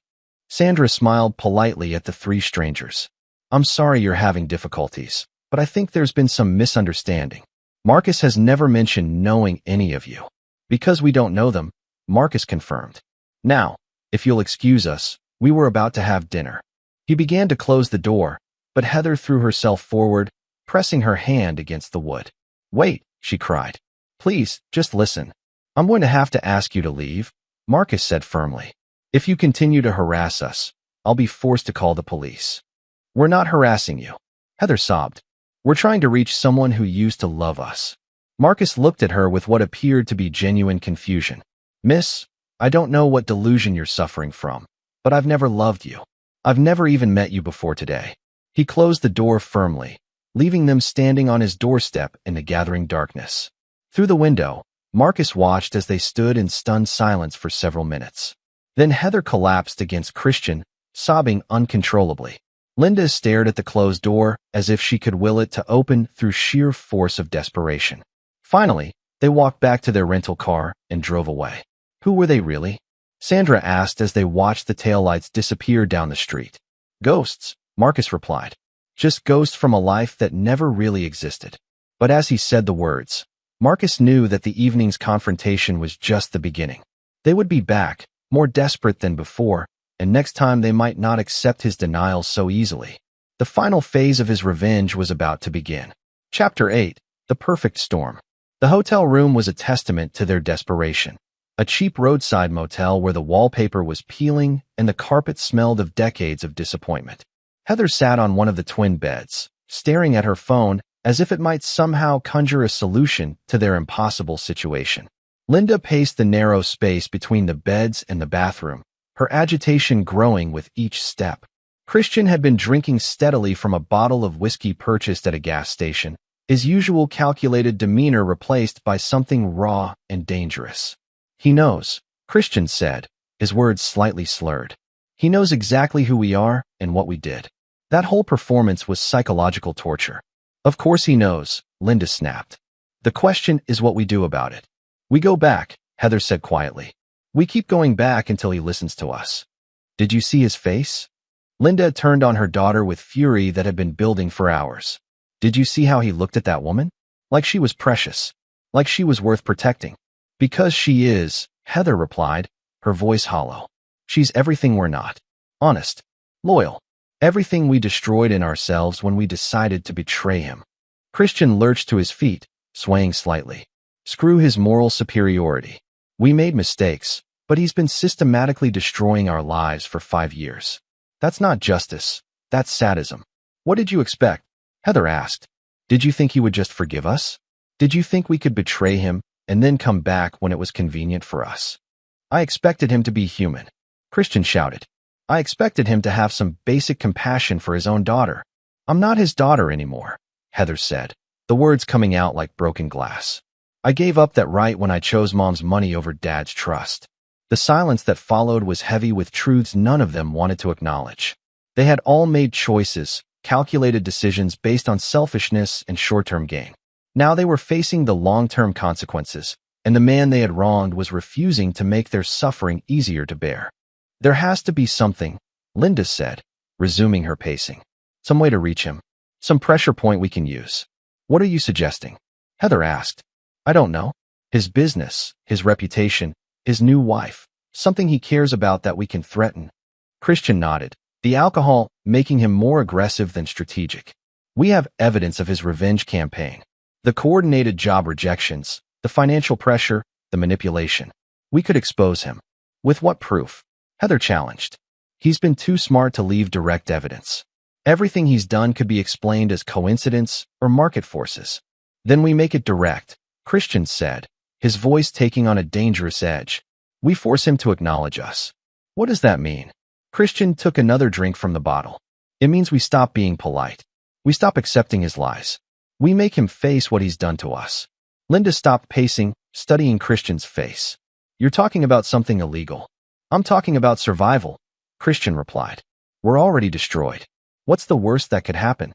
Sandra smiled politely at the three strangers. I'm sorry you're having difficulties, but I think there's been some misunderstanding. Marcus has never mentioned knowing any of you. Because we don't know them, Marcus confirmed. Now, if you'll excuse us, we were about to have dinner. He began to close the door, but Heather threw herself forward, pressing her hand against the wood. Wait, she cried. Please, just listen. I'm going to have to ask you to leave, Marcus said firmly. If you continue to harass us, I'll be forced to call the police. We're not harassing you, Heather sobbed. We're trying to reach someone who used to love us. Marcus looked at her with what appeared to be genuine confusion. Miss, I don't know what delusion you're suffering from, but I've never loved you. I've never even met you before today. He closed the door firmly, leaving them standing on his doorstep in the gathering darkness. Through the window, Marcus watched as they stood in stunned silence for several minutes. Then Heather collapsed against Christian, sobbing uncontrollably. Linda stared at the closed door as if she could will it to open through sheer force of desperation. Finally, they walked back to their rental car and drove away. Who were they really? Sandra asked as they watched the taillights disappear down the street. Ghosts, Marcus replied. Just ghosts from a life that never really existed. But as he said the words, Marcus knew that the evening's confrontation was just the beginning. They would be back, more desperate than before, and next time they might not accept his denial so easily. The final phase of his revenge was about to begin. Chapter 8. The Perfect Storm. The hotel room was a testament to their desperation. A cheap roadside motel where the wallpaper was peeling and the carpet smelled of decades of disappointment. Heather sat on one of the twin beds, staring at her phone as if it might somehow conjure a solution to their impossible situation. Linda paced the narrow space between the beds and the bathroom, her agitation growing with each step. Christian had been drinking steadily from a bottle of whiskey purchased at a gas station, his usual calculated demeanor replaced by something raw and dangerous. He knows, Christian said, his words slightly slurred. He knows exactly who we are and what we did. That whole performance was psychological torture. Of course he knows, Linda snapped. The question is what we do about it. We go back, Heather said quietly. We keep going back until he listens to us. Did you see his face? Linda turned on her daughter with fury that had been building for hours. Did you see how he looked at that woman? Like she was precious. Like she was worth protecting. Because she is, Heather replied, her voice hollow. She's everything we're not. Honest. Loyal. Everything we destroyed in ourselves when we decided to betray him. Christian lurched to his feet, swaying slightly. Screw his moral superiority. We made mistakes, but he's been systematically destroying our lives for 5 years. That's not justice. That's sadism. What did you expect? Heather asked. Did you think he would just forgive us? Did you think we could betray him and then come back when it was convenient for us? I expected him to be human, Christian shouted. I expected him to have some basic compassion for his own daughter. I'm not his daughter anymore, Heather said, the words coming out like broken glass. I gave up that right when I chose Mom's money over Dad's trust. The silence that followed was heavy with truths none of them wanted to acknowledge. They had all made choices, calculated decisions based on selfishness and short-term gain. Now they were facing the long-term consequences, and the man they had wronged was refusing to make their suffering easier to bear. There has to be something, Linda said, resuming her pacing. Some way to reach him. Some pressure point we can use. What are you suggesting? Heather asked. I don't know. His business, his reputation, his new wife, something he cares about that we can threaten. Christian nodded. The alcohol making him more aggressive than strategic. We have evidence of his revenge campaign. The coordinated job rejections, the financial pressure, the manipulation. We could expose him. With what proof? Heather challenged. He's been too smart to leave direct evidence. Everything he's done could be explained as coincidence or market forces. Then we make it direct, Christian said, his voice taking on a dangerous edge. We force him to acknowledge us. What does that mean? Christian took another drink from the bottle. It means we stop being polite. We stop accepting his lies. We make him face what he's done to us. Linda stopped pacing, studying Christian's face. You're talking about something illegal. I'm talking about survival, Christian replied. We're already destroyed. What's the worst that could happen?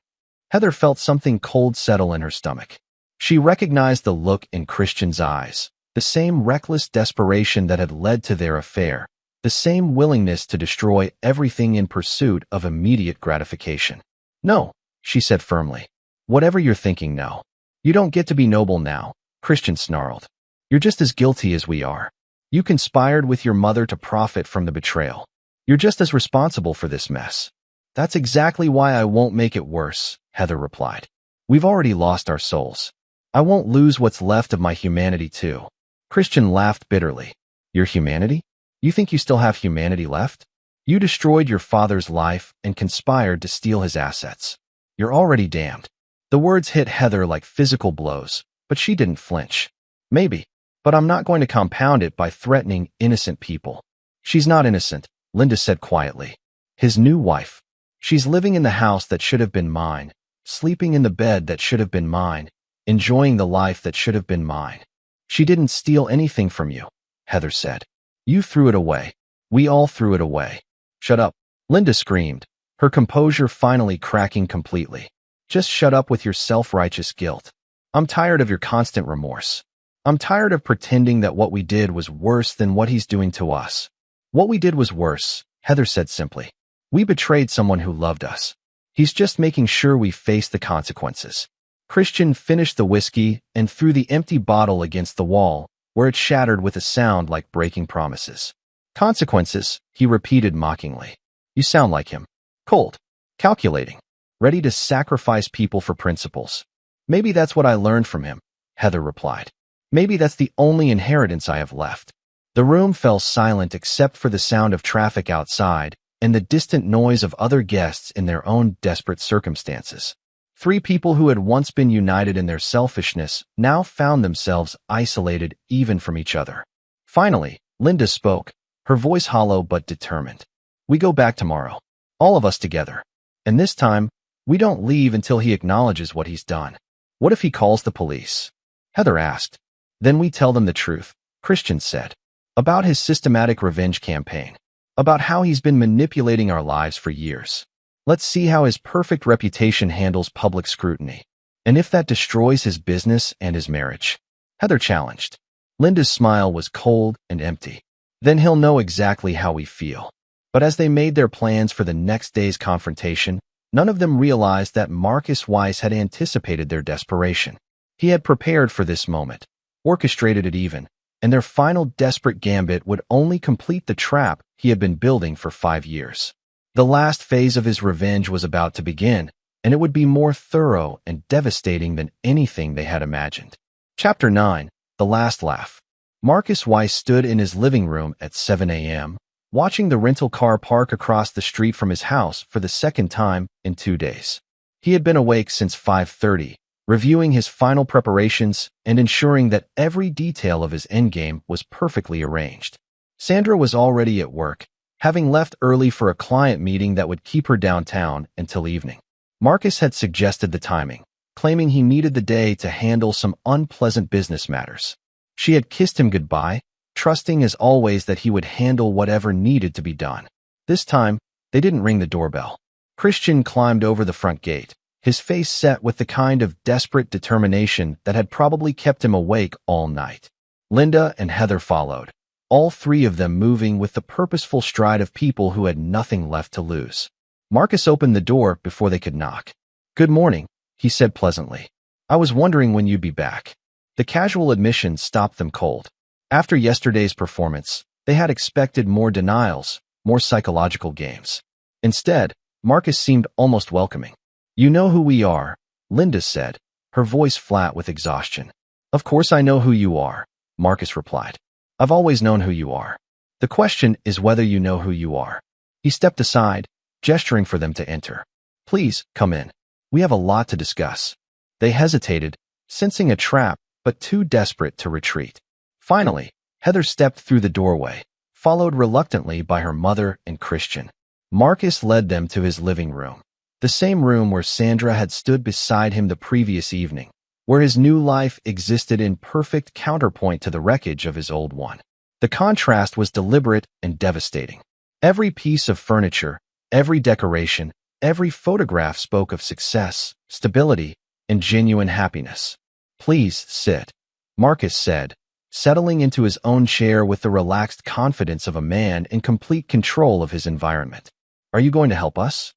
Heather felt something cold settle in her stomach. She recognized the look in Christian's eyes, the same reckless desperation that had led to their affair, the same willingness to destroy everything in pursuit of immediate gratification. No, she said firmly. Whatever you're thinking, no. You don't get to be noble now, Christian snarled. You're just as guilty as we are. You conspired with your mother to profit from the betrayal. You're just as responsible for this mess. That's exactly why I won't make it worse, Heather replied. We've already lost our souls. I won't lose what's left of my humanity too. Christian laughed bitterly. Your humanity? You think you still have humanity left? You destroyed your father's life and conspired to steal his assets. You're already damned. The words hit Heather like physical blows, but she didn't flinch. Maybe, but I'm not going to compound it by threatening innocent people. She's not innocent, Linda said quietly. His new wife. She's living in the house that should have been mine, sleeping in the bed that should have been mine, enjoying the life that should have been mine. She didn't steal anything from you, Heather said. You threw it away. We all threw it away. Shut up, Linda screamed, her composure finally cracking completely. Just shut up with your self-righteous guilt. I'm tired of your constant remorse. I'm tired of pretending that what we did was worse than what he's doing to us. What we did was worse, Heather said simply. We betrayed someone who loved us. He's just making sure we face the consequences. Christian finished the whiskey and threw the empty bottle against the wall, where it shattered with a sound like breaking promises. Consequences, he repeated mockingly. You sound like him. Cold. Calculating. Ready to sacrifice people for principles. Maybe that's what I learned from him, Heather replied. Maybe that's the only inheritance I have left. The room fell silent except for the sound of traffic outside and the distant noise of other guests in their own desperate circumstances. Three people who had once been united in their selfishness now found themselves isolated even from each other. Finally, Linda spoke, her voice hollow but determined. We go back tomorrow. All of us together. And this time, we don't leave until he acknowledges what he's done. What if he calls the police? Heather asked. Then we tell them the truth, Christian said. About his systematic revenge campaign. About how he's been manipulating our lives for years. Let's see how his perfect reputation handles public scrutiny. And if that destroys his business and his marriage. Heather challenged. Linda's smile was cold and empty. Then he'll know exactly how we feel. But as they made their plans for the next day's confrontation, none of them realized that Marcus Weiss had anticipated their desperation. He had prepared for this moment, orchestrated it even, and their final desperate gambit would only complete the trap he had been building for 5 years. The last phase of his revenge was about to begin, and it would be more thorough and devastating than anything they had imagined. Chapter 9. The Last Laugh. Marcus Weiss stood in his living room at 7 a.m., watching the rental car park across the street from his house for the second time in 2 days. He had been awake since 5:30, reviewing his final preparations and ensuring that every detail of his endgame was perfectly arranged. Sandra was already at work, having left early for a client meeting that would keep her downtown until evening. Marcus had suggested the timing, claiming he needed the day to handle some unpleasant business matters. She had kissed him goodbye, trusting as always that he would handle whatever needed to be done. This time, they didn't ring the doorbell. Christian climbed over the front gate, his face set with the kind of desperate determination that had probably kept him awake all night. Linda and Heather followed, all three of them moving with the purposeful stride of people who had nothing left to lose. Marcus opened the door before they could knock. "Good morning," he said pleasantly. "I was wondering when you'd be back." The casual admission stopped them cold. After yesterday's performance, they had expected more denials, more psychological games. Instead, Marcus seemed almost welcoming. "You know who we are," Linda said, her voice flat with exhaustion. "Of course I know who you are," Marcus replied. "I've always known who you are. The question is whether you know who you are." He stepped aside, gesturing for them to enter. "Please, come in. We have a lot to discuss." They hesitated, sensing a trap, but too desperate to retreat. Finally, Heather stepped through the doorway, followed reluctantly by her mother and Christian. Marcus led them to his living room, the same room where Sandra had stood beside him the previous evening, where his new life existed in perfect counterpoint to the wreckage of his old one. The contrast was deliberate and devastating. Every piece of furniture, every decoration, every photograph spoke of success, stability, and genuine happiness. "Please sit," Marcus said, settling into his own chair with the relaxed confidence of a man in complete control of his environment. "Are you going to help us?"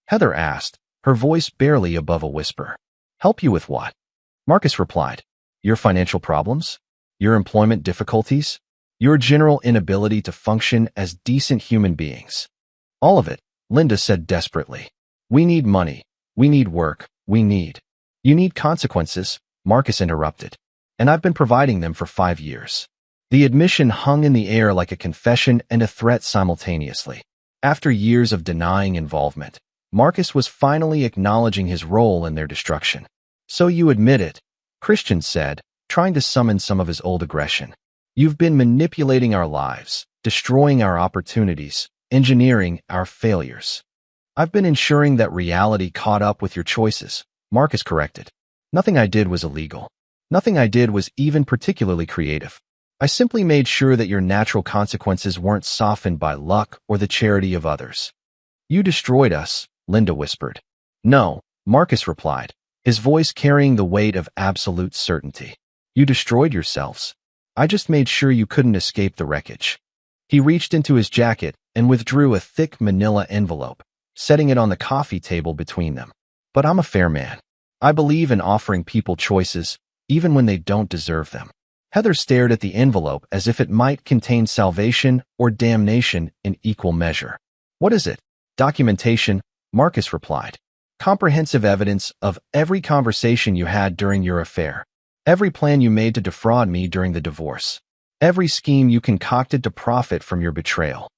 Heather asked, her voice barely above a whisper. "Help you with what?" Marcus replied. "Your financial problems? Your employment difficulties? Your general inability to function as decent human beings?" "All of it," Linda said desperately. "We need money. We need work. We need—" "You need consequences," Marcus interrupted. "And I've been providing them for 5 years." The admission hung in the air like a confession and a threat simultaneously. After years of denying involvement, Marcus was finally acknowledging his role in their destruction. "So you admit it," Christian said, trying to summon some of his old aggression. "You've been manipulating our lives, destroying our opportunities, engineering our failures." "I've been ensuring that reality caught up with your choices," Marcus corrected. "Nothing I did was illegal. Nothing I did was even particularly creative. I simply made sure that your natural consequences weren't softened by luck or the charity of others." "You destroyed us," Linda whispered. "No," Marcus replied, his voice carrying the weight of absolute certainty. "You destroyed yourselves. I just made sure you couldn't escape the wreckage." He reached into his jacket and withdrew a thick manila envelope, setting it on the coffee table between them. "But I'm a fair man. I believe in offering people choices, even when they don't deserve them." Heather stared at the envelope as if it might contain salvation or damnation in equal measure. "What is it?" "Documentation," Marcus replied. "Comprehensive evidence of every conversation you had during your affair, every plan you made to defraud me during the divorce, every scheme you concocted to profit from your betrayal."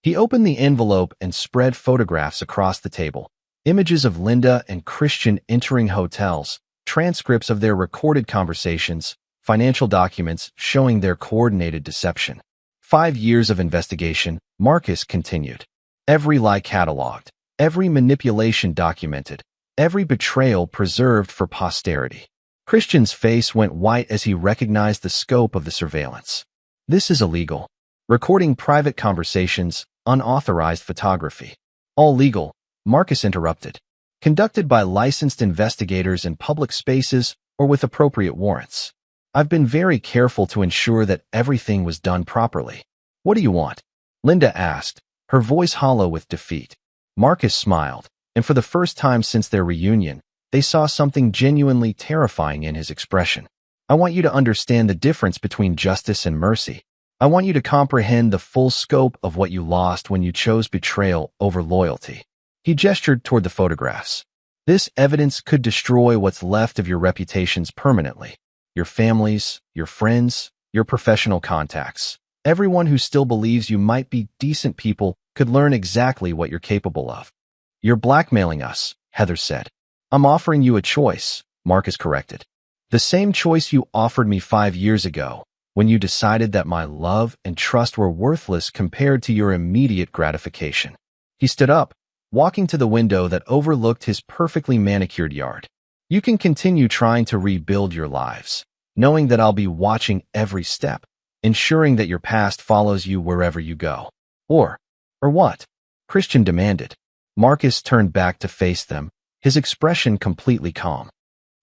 He opened the envelope and spread photographs across the table, images of Linda and Christian entering hotels, transcripts of their recorded conversations, financial documents showing their coordinated deception. 5 years of investigation, Marcus continued. Every lie cataloged, every manipulation documented, every betrayal preserved for posterity. Christian's face went white as he recognized the scope of the surveillance. "This is illegal. Recording private conversations, unauthorized photography." "All legal," Marcus interrupted. "Conducted by licensed investigators in public spaces or with appropriate warrants. I've been very careful to ensure that everything was done properly." "What do you want?" Linda asked, her voice hollow with defeat. Marcus smiled, and for the first time since their reunion, they saw something genuinely terrifying in his expression. "I want you to understand the difference between justice and mercy. I want you to comprehend the full scope of what you lost when you chose betrayal over loyalty." He gestured toward the photographs. "This evidence could destroy what's left of your reputations permanently. Your families, your friends, your professional contacts. Everyone who still believes you might be decent people could learn exactly what you're capable of." "You're blackmailing us," Heather said. "I'm offering you a choice," Marcus corrected. The same choice you offered me 5 years ago, when you decided that my love and trust were worthless compared to your immediate gratification. He stood up, walking to the window that overlooked his perfectly manicured yard. You can continue trying to rebuild your lives, knowing that I'll be watching every step, ensuring that your past follows you wherever you go. Or what? Christian demanded. Marcus turned back to face them, his expression completely calm.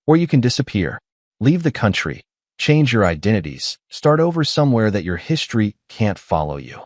Or you can disappear, leave the country, change your identities, start over somewhere that your history can't follow you.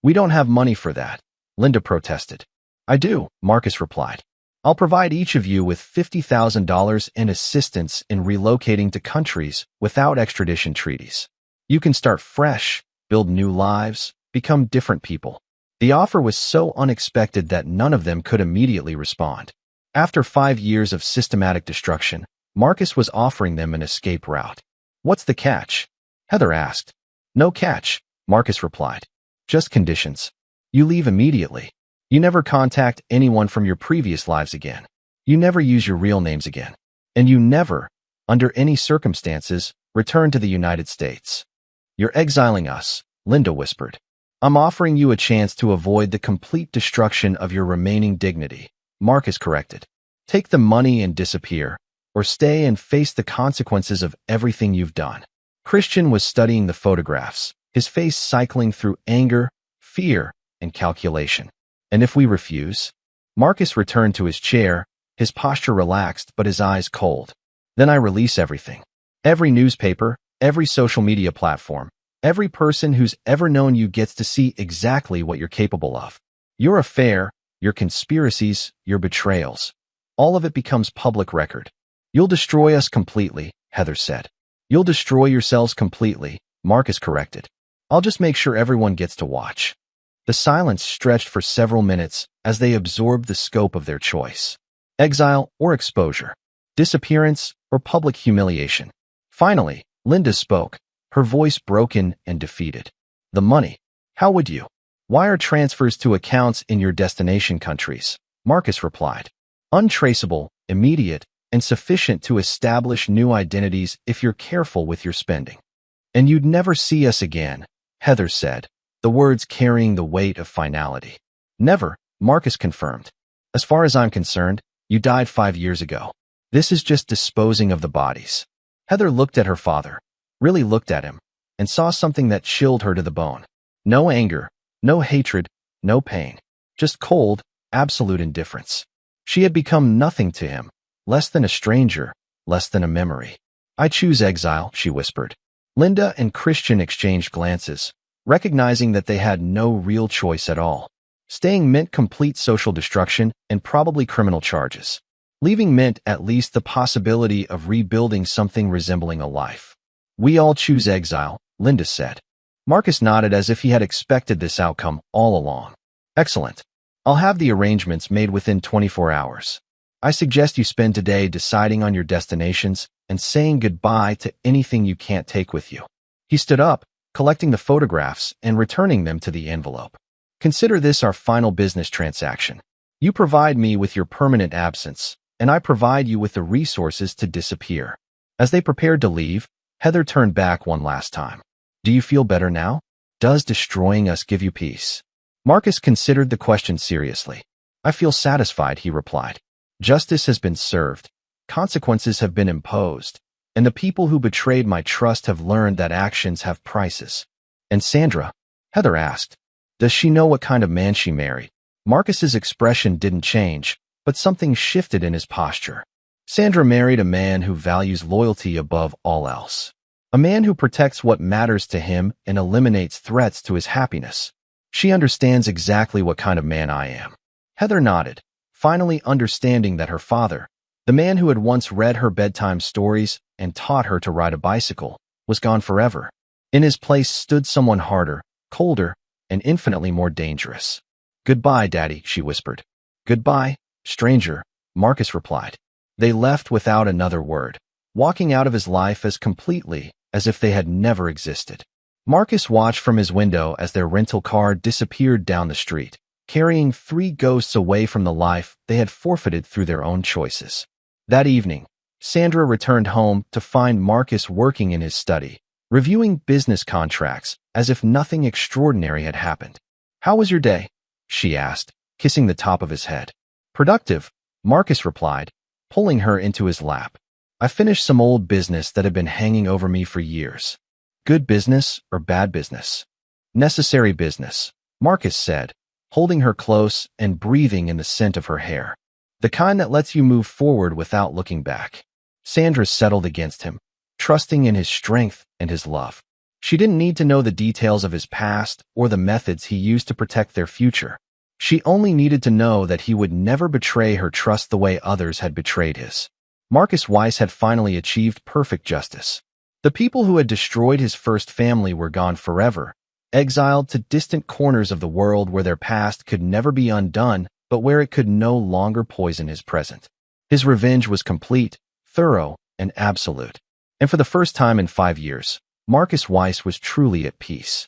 We don't have money for that, Linda protested. I do, Marcus replied. I'll provide each of you with $50,000 in assistance in relocating to countries without extradition treaties. You can start fresh, build new lives, become different people. The offer was so unexpected that none of them could immediately respond. After 5 years of systematic destruction, Marcus was offering them an escape route. What's the catch? Heather asked. No catch, Marcus replied. Just conditions. You leave immediately. You never contact anyone from your previous lives again. You never use your real names again. And you never, under any circumstances, return to the United States. You're exiling us, Linda whispered. I'm offering you a chance to avoid the complete destruction of your remaining dignity, Marcus corrected. Take the money and disappear, or stay and face the consequences of everything you've done. Christian was studying the photographs, his face cycling through anger, fear, and calculation. And if we refuse? Marcus returned to his chair, his posture relaxed but his eyes cold. Then I release everything. Every newspaper, every social media platform, every person who's ever known you gets to see exactly what you're capable of. Your affair, your conspiracies, your betrayals. All of it becomes public record. You'll destroy us completely, Heather said. You'll destroy yourselves completely, Marcus corrected. I'll just make sure everyone gets to watch. The silence stretched for several minutes as they absorbed the scope of their choice. Exile or exposure. Disappearance or public humiliation. Finally, Linda spoke, her voice broken and defeated. The money. How would you? Wire transfers to accounts in your destination countries, Marcus replied. Untraceable, immediate, and sufficient to establish new identities if you're careful with your spending. And you'd never see us again, Heather said, the words carrying the weight of finality. Never, Marcus confirmed. As far as I'm concerned, you died 5 years ago. This is just disposing of the bodies. Heather looked at her father, really looked at him, and saw something that chilled her to the bone. No anger, no hatred, no pain. Just cold, absolute indifference. She had become nothing to him, less than a stranger, less than a memory. I choose exile, she whispered. Linda and Christian exchanged glances, recognizing that they had no real choice at all. Staying meant complete social destruction and probably criminal charges. Leaving meant at least the possibility of rebuilding something resembling a life. We all choose exile, Linda said. Marcus nodded as if he had expected this outcome all along. Excellent. I'll have the arrangements made within 24 hours. I suggest you spend today deciding on your destinations and saying goodbye to anything you can't take with you. He stood up, collecting the photographs and returning them to the envelope. Consider this our final business transaction. You provide me with your permanent absence, and I provide you with the resources to disappear. As they prepared to leave, Heather turned back one last time. Do you feel better now? Does destroying us give you peace? Marcus considered the question seriously. I feel satisfied, he replied. Justice has been served, consequences have been imposed, and the people who betrayed my trust have learned that actions have prices. And Sandra? Heather asked. Does she know what kind of man she married? Marcus's expression didn't change, but something shifted in his posture. Sandra married a man who values loyalty above all else. A man who protects what matters to him and eliminates threats to his happiness. She understands exactly what kind of man I am. Heather nodded, finally understanding that her father, the man who had once read her bedtime stories and taught her to ride a bicycle, was gone forever. In his place stood someone harder, colder, and infinitely more dangerous. Goodbye, Daddy, she whispered. Goodbye, stranger, Marcus replied. They left without another word, walking out of his life as completely as if they had never existed. Marcus watched from his window as their rental car disappeared down the street, carrying 3 ghosts away from the life they had forfeited through their own choices. That evening, Sandra returned home to find Marcus working in his study, reviewing business contracts as if nothing extraordinary had happened. "How was your day?" she asked, kissing the top of his head. "Productive," Marcus replied, pulling her into his lap. "I finished some old business that had been hanging over me for years." "Good business or bad business?" "Necessary business," Marcus said, holding her close and breathing in the scent of her hair. "The kind that lets you move forward without looking back." Sandra settled against him, trusting in his strength and his love. She didn't need to know the details of his past or the methods he used to protect their future. She only needed to know that he would never betray her trust the way others had betrayed his. Marcus Weiss had finally achieved perfect justice. The people who had destroyed his first family were gone forever, exiled to distant corners of the world where their past could never be undone, but where it could no longer poison his present. His revenge was complete, thorough, and absolute. And for the first time in 5 years, Marcus Weiss was truly at peace.